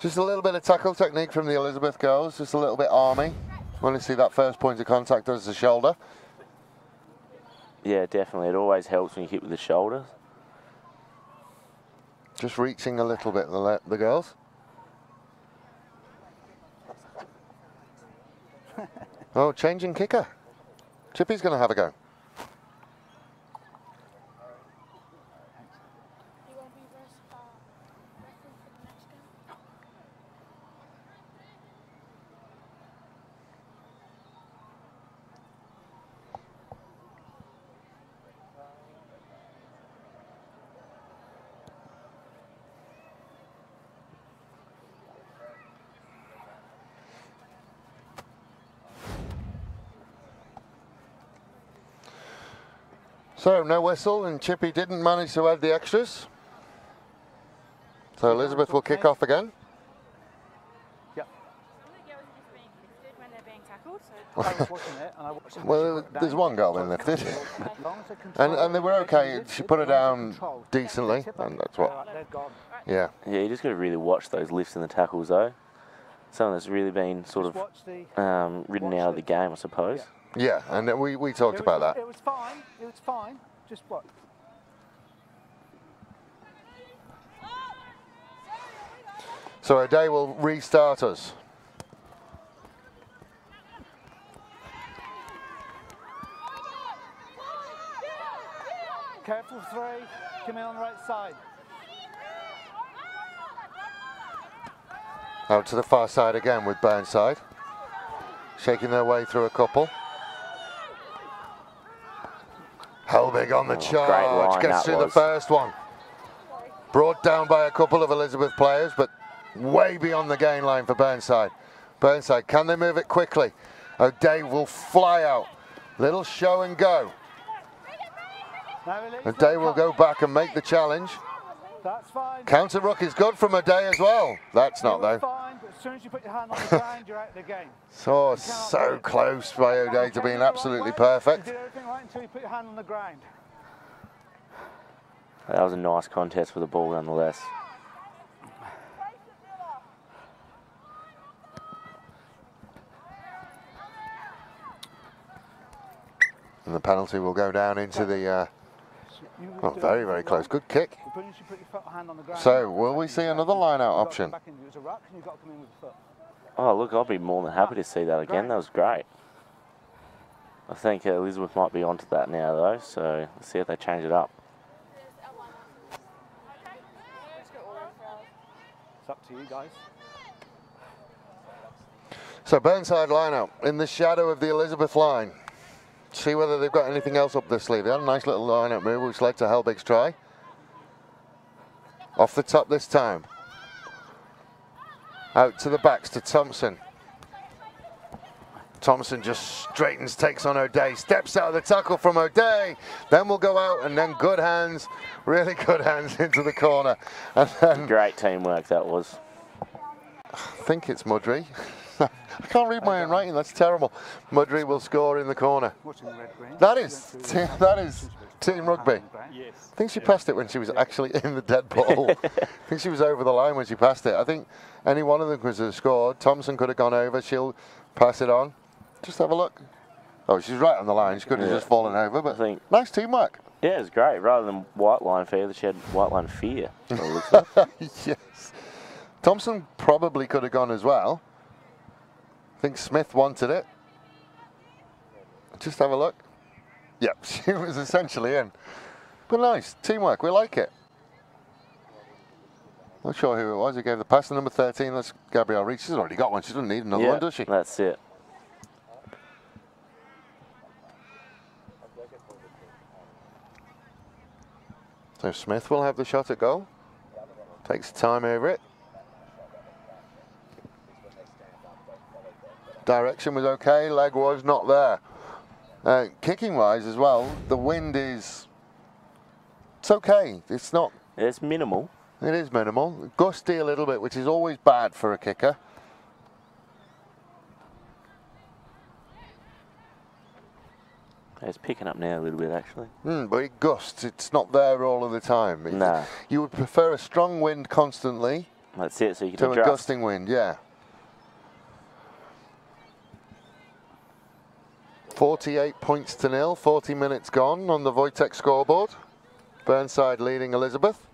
Just a little bit of tackle technique from the Elizabeth girls, just a little bit army. Want to see that first point of contact as the shoulder. Yeah, definitely. It always helps when you hit with the shoulder. Just reaching a little bit, the girls. Oh, changing kicker. Chippy's going to have a go. So no whistle, and Chippy didn't manage to add the extras. So Elizabeth will kick off again. Yep. Well, there's one girl been lifted. and they were okay. She put her down decently, and that's what. Yeah. Yeah, you just got to really watch those lifts and the tackles, though. Something that's really been sort of ridden out of the game, I suppose. Yeah, and we talked about that. It was fine. It was fine. Just what? So O'Day will restart us. Careful three. Come in on the right side. Out to the far side again with Burnside. Shaking their way through a couple. Helbig on the charge, gets through the first one. Brought down by a couple of Elizabeth players, but way beyond the gain line for Burnside. Burnside, can they move it quickly? O'Day will fly out. Little show and go. O'Day will go back and make the challenge. That's fine. Counter ruck is good from O'Day as well. That's not though. Fine, but as soon as you put your hand on the ground, you're out of the game. So close by O'Day to being absolutely perfect. You did everything right until you put your hand on the ground. That was a nice contest for the ball nonetheless. And the penalty will go down into the very, very close. Good kick. So, will we see another line-out option? Oh, look, I'll be more than happy to see that again. That was great. I think Elizabeth might be onto that now, though, so let's see if they change it up. It's up to you guys. So, Burnside line-out in the shadow of the Elizabeth line. see whether they've got anything else up their sleeve. They had a nice little line-out move which led to Helbig's try. Off the top this time. Out to the backs to Thompson. Thompson just straightens, takes on O'Day, steps out of the tackle from O'Day, then we'll go out and then good hands, really good hands into the corner. And then, great teamwork that was. I think it's Mudry. I can't read my own writing, that's terrible. Mudry will score in the corner. That is team rugby. I think she passed it when she was actually in the dead ball. I think she was over the line when she passed it. I think any one of them could have scored. Thompson could have gone over, she'll pass it on. Just have a look. Oh, she's right on the line. She could have just fallen over, but I think nice teamwork. Yeah, it was great. Rather than white line fear, she had white line fear. Yes. Thompson probably could have gone as well. I think Smith wanted it. Just have a look. Yep, she was essentially in. But nice, teamwork, we like it. Not sure who it was who gave the pass to number 13. That's Gabrielle Reed. She's already got one. She doesn't need another one, does she? That's it. So Smith will have the shot at goal. Takes time over it. Direction was okay, leg was not there. Kicking wise as well, the wind is, it's okay. It's not. It's minimal. It is minimal. Gusty a little bit, which is always bad for a kicker. It's picking up now a little bit, actually. But it gusts. It's not there all of the time. No. You would prefer a strong wind constantly. That's it, so you can to adjust. A gusting wind, yeah. 48 points to 0, 40 minutes gone on the Wojtek scoreboard. Burnside leading Elizabeth.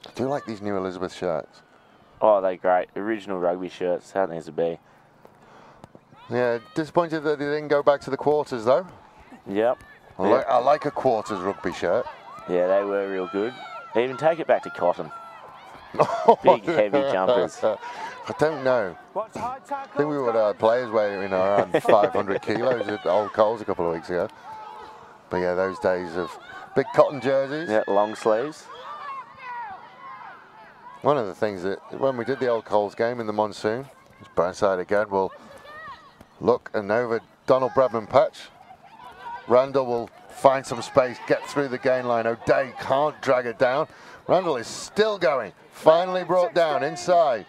I do like these new Elizabeth shirts. Oh, they're great. Original rugby shirts, how it needs to be. Yeah, disappointed that they didn't go back to the quarters though. Yep. I like a quarters rugby shirt. Yeah, they were real good. They even take it back to cotton. Big, heavy jumpers. I don't know. I think we would have players weighing around 500 kilos at Old Coles a couple of weeks ago. But yeah, those days of big cotton jerseys. Yeah, long sleeves. One of the things that, when we did the Old Coles game in the monsoon, Burnside again will look and over Donald Bradman patch. Randall will find some space, get through the gain line. O'Day can't drag it down. Randall is still going. Finally brought down inside,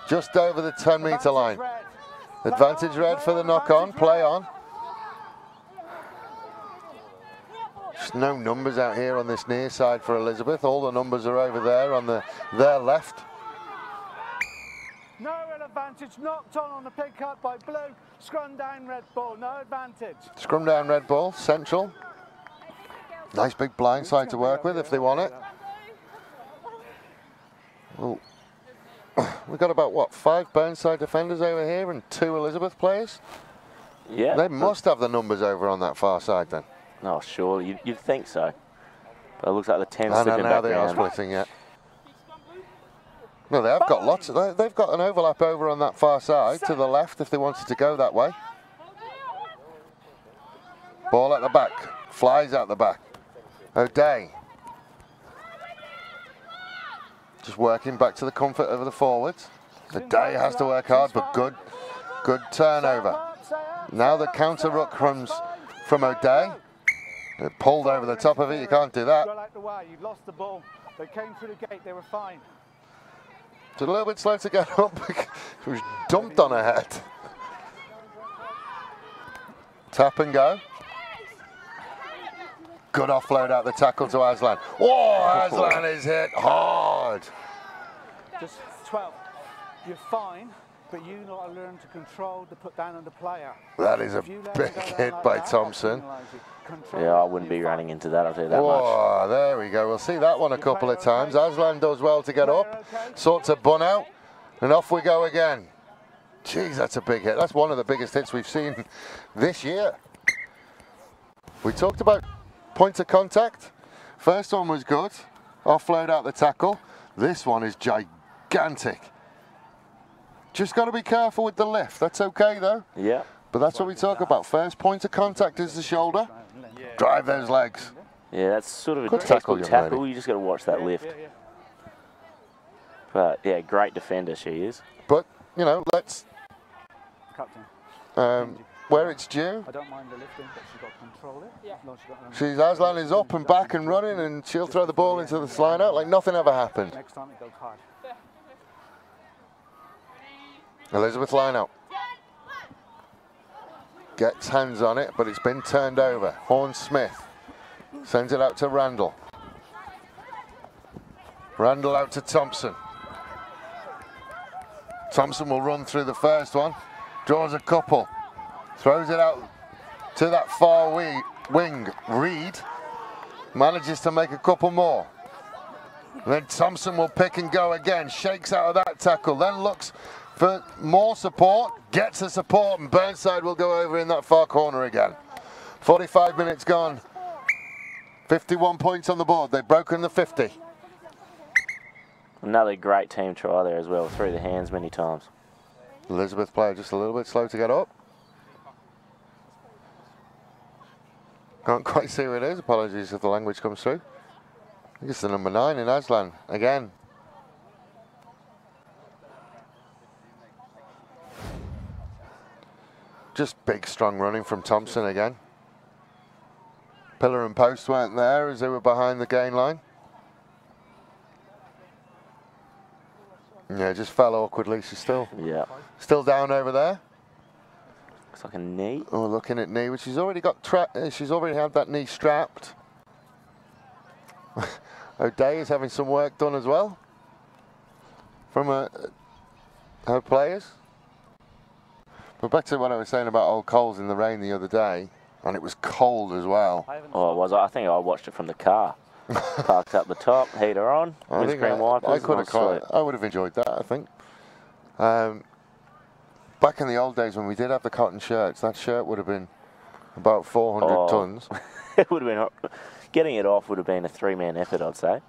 just over the 10-metre line. Advantage red for the knock-on, play on. Just no numbers out here on this near side for Elizabeth. All the numbers are over there on their left. No advantage, knocked on the pick up by blue. Scrum down red ball, no advantage. Scrum down red ball, central. Nice big blind side to work with if they want it. Oh. We've got about, what, 5 Burnside defenders over here and 2 Elizabeth players? Yeah. They must have the numbers over on that far side then. Oh, sure, you'd think so. But it looks like the 10 and slipping now back they are round. splitting yet. No, they have got lots. They've got an overlap over on that far side to the left if they wanted to go that way. Ball at the back, flies out the back. O'Day. Just working back to the comfort of the forwards. O'Day has to work hard, but good turnover. Now the counter ruck comes from O'Day. They're pulled over the top of it, you can't do that. You've lost the ball. They came through the gate, they were fine. It's a little bit slow to get up. It was dumped on her head. Tap and go. Good offload out the tackle to Aslan. Oh, Aslan is hit hard. Just 12. You're fine, but you got to learn to control the put down on the player. That is a big hit by Thompson. Yeah, I wouldn't be running into that, I'll tell you that much. Oh, there we go. We'll see that one a couple of times. Aslan does well to get up, sorts a bun out, and off we go again. Jeez, that's a big hit. That's one of the biggest hits we've seen this year. We talked about point of contact. First one was good. Offload out the tackle. This one is gigantic. Just got to be careful with the lift. That's okay, though. Yeah. But that's what we talk about. First point of contact is the shoulder. Drive those legs. Yeah, that's sort of a Good textbook tackle, tackle. You just got to watch that lift. But, yeah, great defender she is. But, you know, let's... Captain. Where it's due. I don't mind the lifting, but she's got to control it. Yeah. Aslan is up and back and running, and she'll throw the ball into the slide out like nothing ever happened. Next time it goes hard. Elizabeth line out. Gets hands on it, but it's been turned over. Horn-Smith sends it out to Randall. Randall out to Thompson. Thompson will run through the first one, draws a couple, throws it out to that far wing. Reed manages to make a couple more. And then Thompson will pick and go again, shakes out of that tackle, then looks for more support, gets the support, and Burnside will go over in that far corner again. 45 minutes gone, 51 points on the board. They've broken the 50. Another great team try there as well, through the hands many times. Elizabeth player just a little bit slow to get up. Can't quite see who it is. Apologies if the language comes through. I think it's the number 9 in Aslan again. Just big, strong running from Thompson again. Pillar and post weren't there as they were behind the gain line. Yeah, just fell awkwardly. She's still down over there. Looks like a knee. Oh, looking at knee, which she's already got. She's already had that knee strapped. O'Day is having some work done as well from her players. But back to what I was saying about Old Coles in the rain the other day, and it was cold as well. Oh, it was. I think I watched it from the car. Parked up the top, heater on, windscreen wipers. I would have enjoyed that, I think. Back in the old days when we did have the cotton shirts, that shirt would have been about 400 tons. It would have been. Getting it off would have been a 3-man effort, I'd say.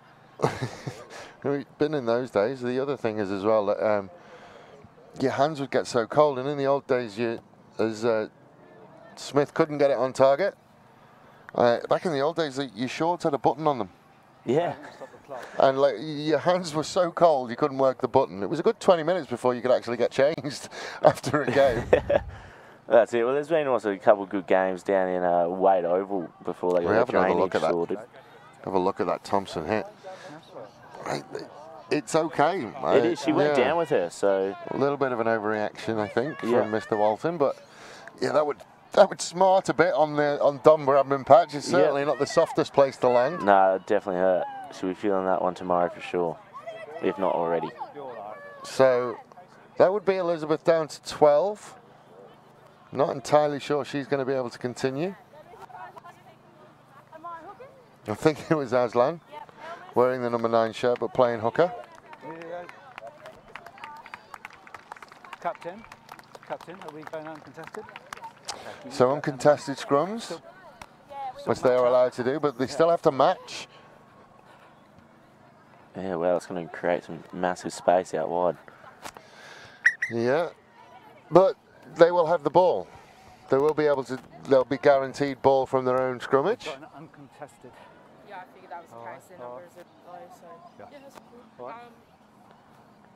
We've been in those days. The other thing is as well that your hands would get so cold, and in the old days, Smith couldn't get it on target. Back in the old days, your shorts had a button on them. Yeah. And like your hands were so cold, you couldn't work the button. It was a good 20 minutes before you could actually get changed after a game. That's it. Well, there's been also a couple of good games down in Wade Oval before they got the drainage sorted. Have a look at that Thompson hit. It's okay. It is. She went down with her, so a little bit of an overreaction, I think, from Mr. Walton. But yeah, that would smart a bit on Dunbar admin patch. It's certainly not the softest place to land. No, it definitely hurt. She'll be feeling that one tomorrow for sure, if not already. So that would be Elizabeth down to 12. Not entirely sure she's going to be able to continue. I think it was Aslan wearing the number 9 shirt but playing hooker. Captain, are we going uncontested? So uncontested scrums, which they are allowed to do, but they still have to match. Yeah, well, it's going to create some massive space out wide. Yeah, but they will have the ball. They will be able to, they'll be guaranteed ball from their own scrummage. Uncontested. Yeah, I figured that was the case. Their numbers are low, so yeah, that's cool. Right.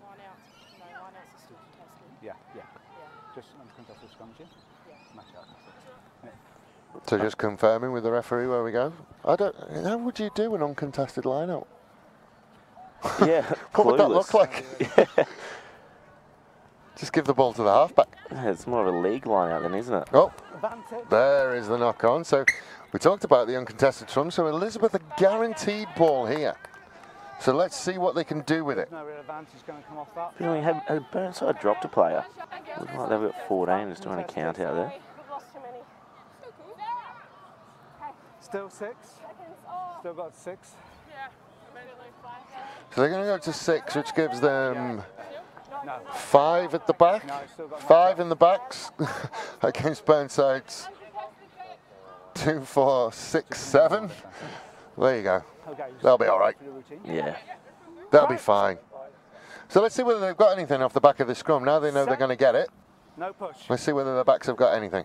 Line out. No, line outs are still contested. Yeah. Just uncontested scrummage. Yeah. Match out. Yeah. So just confirming with the referee where we go. How would you do an uncontested line out? Yeah, what would that look like? Just give the ball to the halfback. Yeah, it's more of a league line out then, isn't it? Oh, there is the knock on. So we talked about the uncontested scrum. So Elizabeth, a guaranteed ball here. So let's see what they can do with it. No real advantage going to come off that. You know, had Burnside dropped a player. Looks like they've got 14, just doing a count out there. Still 6. Still got 6. So they're going to go to 6, which gives them 5 at the back. 5 in the backs against Burnside's 2, 4, 6, 7. There you go. They'll be all right. Yeah. They'll be fine. So let's see whether they've got anything off the back of the scrum. Now they know they're going to get it. No push. Let's see whether the backs have got anything.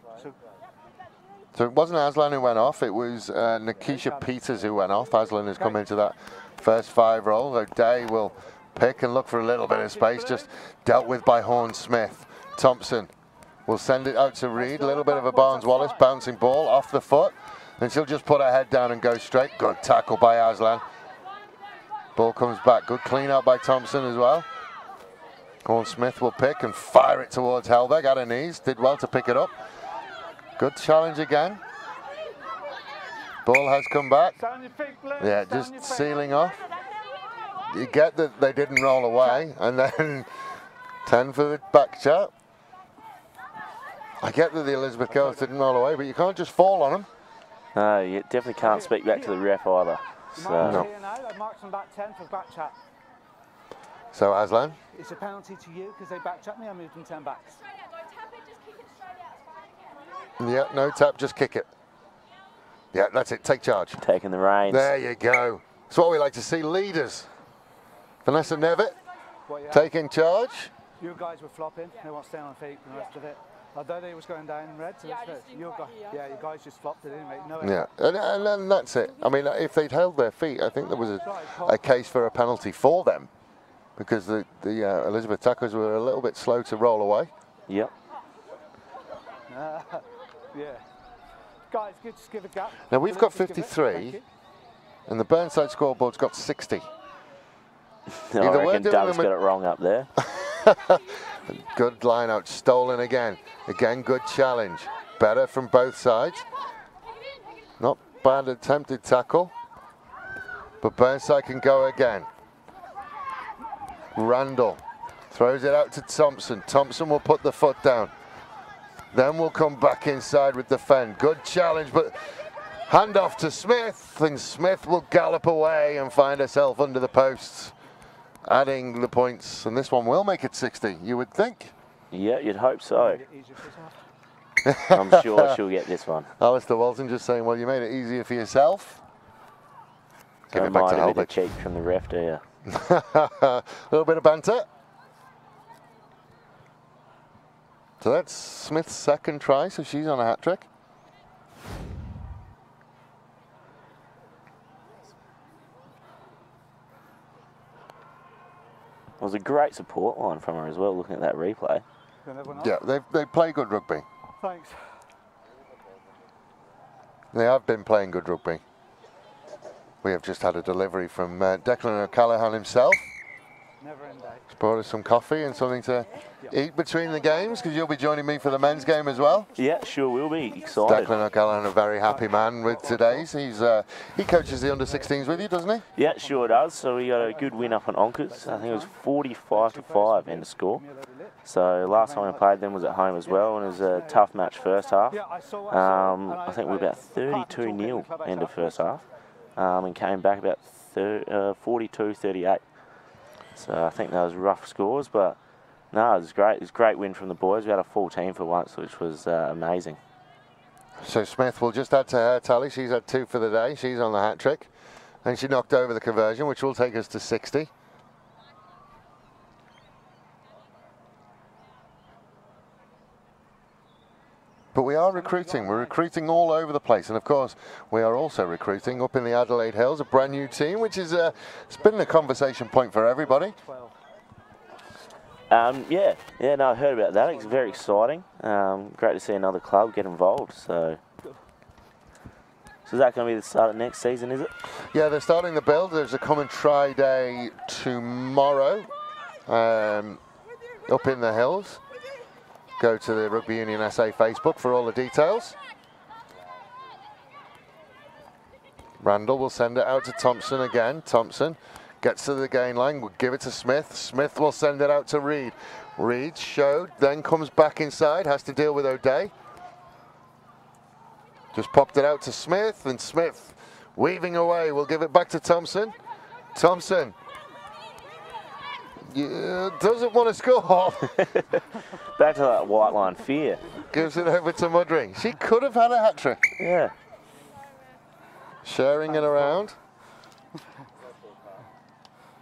So it wasn't Aslan who went off, it was Nikisha Peters who went off. Aslan has come into that first 5 roll. O'Day will pick and look for a little bit of space, just dealt with by Horn Smith. Thompson will send it out to Reed. A little bit of a Barnes-Wallace bouncing ball off the foot. And she'll just put her head down and go straight. Good tackle by Aslan. Ball comes back. Good clean out by Thompson as well. Horn Smith will pick and fire it towards Helberg at her knees. Did well to pick it up. Good challenge again. Ball has come back. Yeah, just sealing off. You get that they didn't roll away. And then 10 for the back chat. I get that the Elizabeth girls didn't roll away, but you can't just fall on them. No, you definitely can't speak back to the ref either. So. No. Marks them back 10 for back chat. So Aslan? It's a penalty to you because they back chat me. I moved them 10 backs. Yeah, no tap, just kick it. Yeah, that's it. Take charge. Taking the reins. There you go. It's what we like to see. Leaders. Vanessa Nevitt taking charge. You guys were flopping. They weren't staying on feet and the rest of it. Although they was going down in red, so you guys just flopped it in, mate. No and that's it. I mean, if they'd held their feet, I think there was a case for a penalty for them, because the Elizabeth tacklers were a little bit slow to roll away. Yep. Yeah. Guys, just give a gap. Now we've got 53, and the Burnside scoreboard's got 60. I reckon Doug's got it wrong up there. Good line out, stolen again. Again, good challenge. Better from both sides. Not bad attempted tackle. But Burnside can go again. Randall throws it out to Thompson. Thompson will put the foot down. Then we'll come back inside with the fend. Good challenge, but hand off to Smith. And Smith will gallop away and find herself under the posts, adding the points, and this one will make it 60, you would think. Yeah, you'd hope so. I'm sure she'll get this one. Alistair Walton just saying, well, you made it easier for yourself. Give it back to Helberg. A bit of cheek from the ref, do you? A little bit of banter. So that's Smith's second try, so she's on a hat trick. It was a great support line from her as well, looking at that replay. Yeah, they play good rugby. Thanks. They have been playing good rugby. We have just had a delivery from Declan O'Callaghan himself. Never end day. He's brought us some coffee and something to eat between the games, because you'll be joining me for the men's game as well. Yeah, sure will be. Excited. Declan O'Callaghan, a very happy man with today's. He coaches the under-16s with you, doesn't he? Yeah, sure does. So we got a good win up on Onkers. I think it was 45-5 in the score. So last time I played them was at home as well, and it was a tough match first half. I think we were about 32-0 end of first half, and came back about 42-38. So I think that was rough scores, but no, it was great. It was a great win from the boys. We had a full team for once, which was amazing. So Smith will just add to her tally. She's had 2 for the day. She's on the hat trick, and she knocked over the conversion, which will take us to 60. But we are recruiting. We're recruiting all over the place. And of course, we are also recruiting up in the Adelaide Hills, a brand new team, which is it's been a conversation point for everybody. Yeah, no, I heard about that. It's very exciting. Great to see another club get involved. So is that going to be the start of next season, is it? Yeah, they're starting the build. There's a come and try day tomorrow up in the hills. Go to the Rugby Union SA Facebook for all the details. Randall will send it out to Thompson again. Thompson gets to the gain line, will give it to Smith. Smith will send it out to Reed. Reed showed, then comes back inside, has to deal with O'Day. Just popped it out to Smith, and Smith weaving away. We'll give it back to Thompson. Thompson doesn't want to score. Back to that white line fear. Gives it over to Mudring. She could have had a hat trick. Yeah. Sharing it around.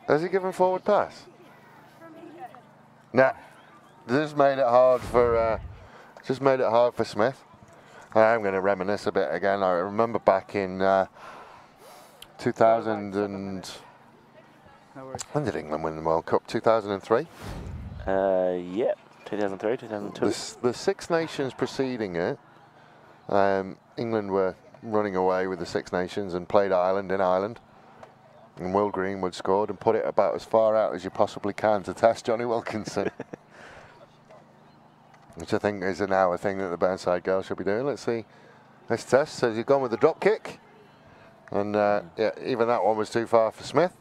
Has he given forward pass? Nah, just made it hard for Smith. I'm going to reminisce a bit again. I remember back in 2000 and when did England win the World Cup? 2003. Yeah, 2003, 2002. The Six Nations preceding it, England were running away with the Six Nations and played Ireland in Ireland. And Will Greenwood scored and put it about as far out as you possibly can to test Johnny Wilkinson. Which I think is now a thing that the Burnside girls should be doing. Let's see. Let's test. So you've gone with the drop kick. And yeah, even that one was too far for Smith.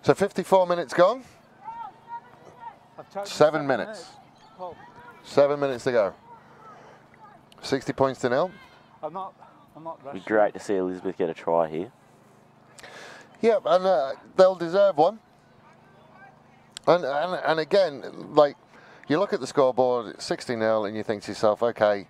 So 54 minutes gone. 7 minutes. 7 minutes to go. 60 points to 0. I'm not rushing. It'd be great to see Elizabeth get a try here. Yeah, and they'll deserve one. And again, like, you look at the scoreboard, 60-0, and you think to yourself, okay,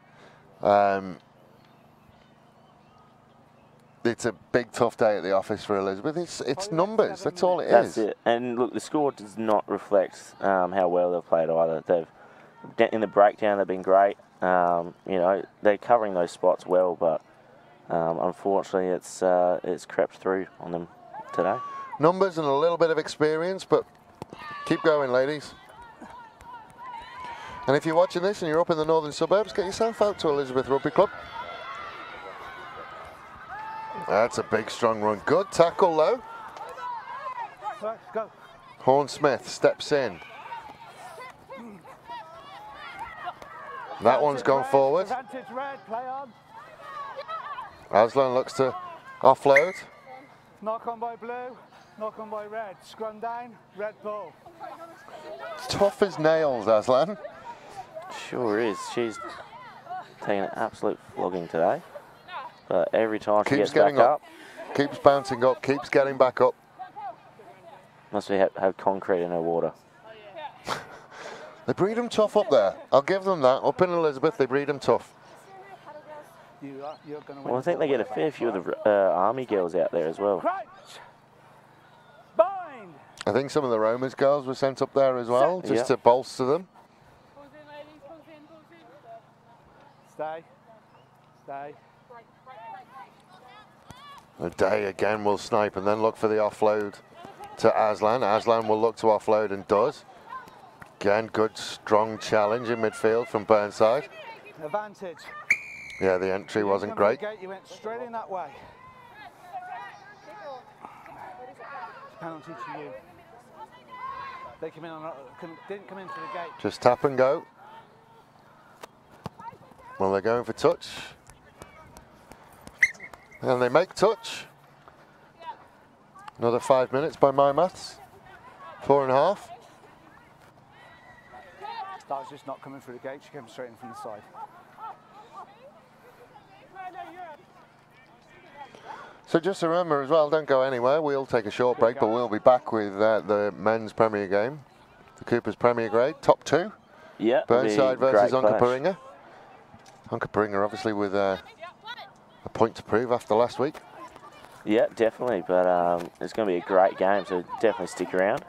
it's a big, tough day at the office for Elizabeth. It's numbers. That's all it is. That's it. And look, the score does not reflect how well they've played either. In the breakdown, they've been great. You know, they're covering those spots well, but unfortunately, it's crept through on them today. Numbers and a little bit of experience, but keep going, ladies. And if you're watching this and you're up in the northern suburbs, get yourself out to Elizabeth Rugby Club. That's a big, strong run. Good tackle, though. Let's go. Horn Smith steps in. That one's gone forward. Advantage red, play on. Aslan looks to offload. Knock on by blue, knock on by red. Scrum down, red ball. Tough as nails, Aslan. Sure is. She's taking an absolute flogging today. But every time she gets back up, keeps bouncing up, keeps getting back up. Must have concrete in her water. They breed them tough up there. I'll give them that. Up in Elizabeth, they breed them tough. Well, I think they get a fair few of the Army girls out there as well. Bind. I think some of the Romans girls were sent up there as well, just to bolster them. Stay. Stay. A day again will snipe and then look for the offload to Aslan. Aslan will look to offload and does. Again, good, strong challenge in midfield from Burnside. Advantage. Yeah, the entry wasn't great. You went straight in that way. Penalty to you. They came in on, didn't come into the gate. Just tap and go. Well, they're going for touch. And they make touch. Another 5 minutes by my maths. 4.5. That was just not coming through the gate. She came straight in from the side. So just remember as well, don't go anywhere. We'll take a short break, but we'll be back with the men's Premier game. The Cooper's Premier Grade, top 2. Yeah. Burnside versus Onkaparinga. Onkaparinga obviously with a point to prove after last week. Yeah, definitely, but it's going to be a great game, so definitely stick around.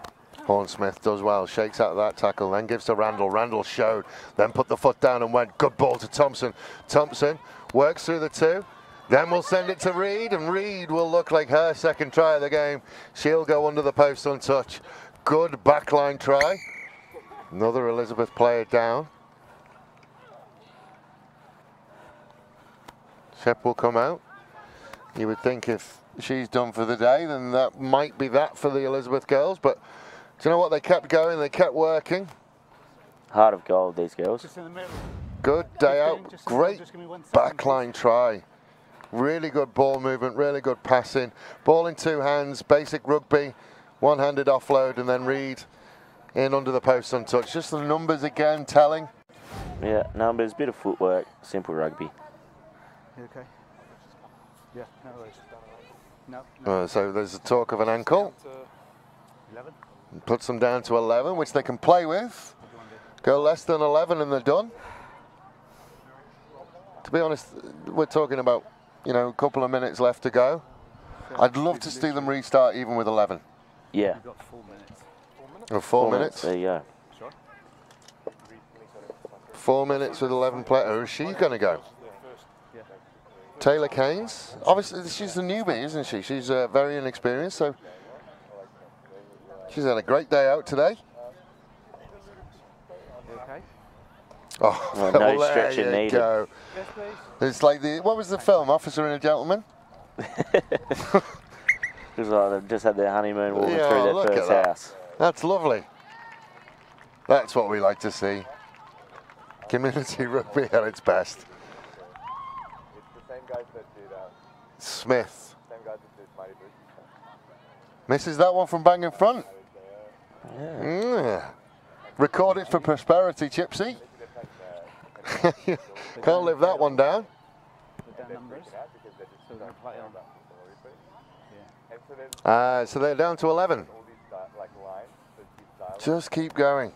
Horn Smith does well, shakes out of that tackle, then gives to Randall. Randall showed, then put the foot down and went. Good ball to Thompson. Thompson works through the 2. Then we'll send it to Reed, and Reed will look like her second try of the game. She'll go under the post untouched. Good backline try. Another Elizabeth player down. Shep will come out. You would think if she's done for the day, then that might be that for the Elizabeth girls. But do you know what? They kept going. They kept working. Heart of gold, these girls. Just in the middle. Good day out. Great backline try. Really good ball movement. Really good passing. Ball in 2 hands. Basic rugby. One-handed offload, and then Reed in under the post untouched. Just the numbers again telling. Yeah, numbers, bit of footwork, simple rugby. You okay? Yeah, no worries. No. So there's a talk of an ankle. 11. Puts them down to 11, which they can play with. Go less than 11 and they're done. To be honest, we're talking about, you know, a couple of minutes left to go. I'd love to see them restart even with 11. Yeah. You've got 4 minutes. Oh, 4 minutes? There you go. 4 minutes with 11 players. Who is she going to go? Taylor Keynes. Obviously, she's the newbie, isn't she? She's very inexperienced, so she's had a great day out today. Okay. Oh, no well, stretching there you needed. go. Yes, please. It's like what was the film? Officer and a Gentleman? Because they've just had their honeymoon walking Yeah, through look their at first that. house. That's lovely. That's what we like to see. Community rugby at its best. It's the same guys that did Smith. same guys that did Mighty Boots. Misses that one from bang in front. Yeah. Recorded for prosperity, Chipsy. Can't live that one down. Put down numbers. So we're play on. So they're down to 11. Just keep going.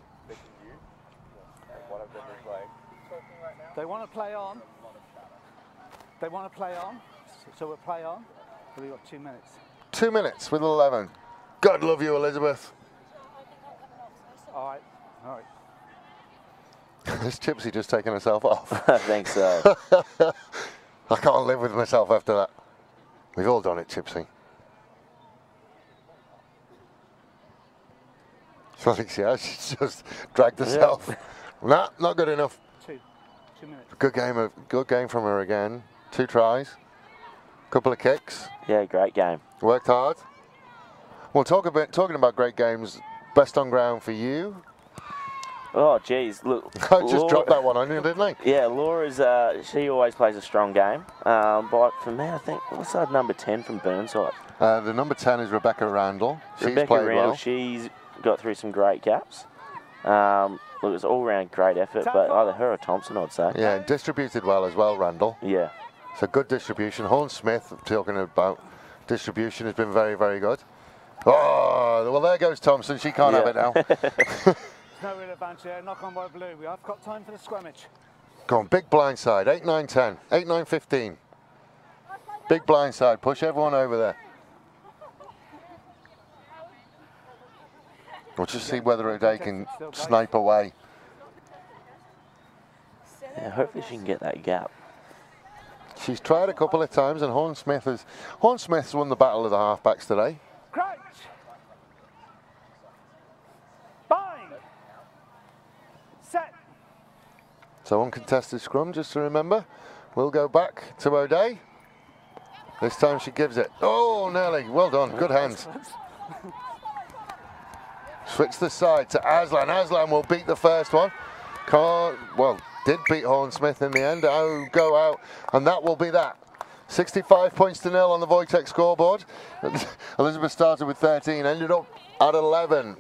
They want to play on. They want to play on. So we'll play on. We've got 2 minutes. 2 minutes with 11. God love you, Elizabeth. All right. All right. Has Chipsy just taken herself off? I think so. I can't live with myself after that. We've all done it, Chipsy. So I think she's just dragged herself. Nah, not good enough. 2 minutes. Good game from her again. 2 tries, couple of kicks. Yeah, great game. Worked hard. We'll talking about great games. Best on ground for you. Oh, geez, look. I just dropped that one on you, didn't I? Yeah, Laura's, she always plays a strong game. But for me, I think, what's that number 10 from Burnside? The number 10 is Rebecca Randall. She's Rebecca played Randall, well. she's got through some great gaps. Look, it was all-round great effort, but either her or Thompson, I'd say. Yeah, distributed well as well, Randall. Yeah. So good distribution. Horn Smith, talking about distribution, has been very, very good. Oh, well, there goes Thompson. She can't have it now. No real advantage here. Knock on by blue. We have got time for the scrummage. Go on, big blind side. 8, 9, 10. 8, 9, 15. Big blind side. Push everyone over there. We'll just see whether they can snipe away. Yeah, hopefully she can get that gap. She's tried a couple of times, and Horn Smith's won the battle of the halfbacks today. Crouch. Bind. Set. So uncontested scrum, just to remember. We'll go back to O'Day. This time she gives it. Oh, nearly. Well done. Good hands. Switch the side to Aslan. Aslan will beat the first one. Did beat Horn Smith in the end. Oh, go out. And that will be that. 65 points to 0 on the Wojtek scoreboard. Elizabeth started with 13, ended up at 11.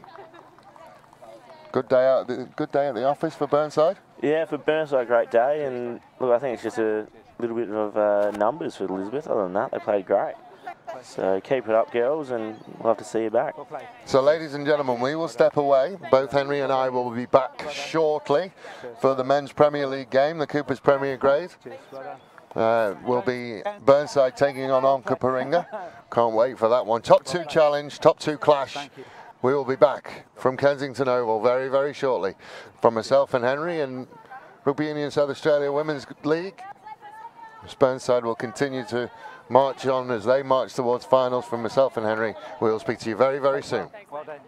Good day out. Good day at the office for Burnside. Yeah, for Burnside, great day. And look, I think it's just a little bit of numbers for Elizabeth. Other than that, they played great. So keep it up, girls, and we'll have to see you back. So, ladies and gentlemen, we will step away. Both Henry and I will be back shortly for the men's Premier League game, the Cooper's Premier Grade. Will be Burnside taking on Onkaparinga. Can't wait for that one. Top 2 challenge, top 2 clash. We will be back from Kensington Oval very, very shortly. From myself and Henry and Rugby Union South Australia Women's League. Burnside will continue to march on as they march towards finals. From myself and Henry, we will speak to you very, very soon. Well done.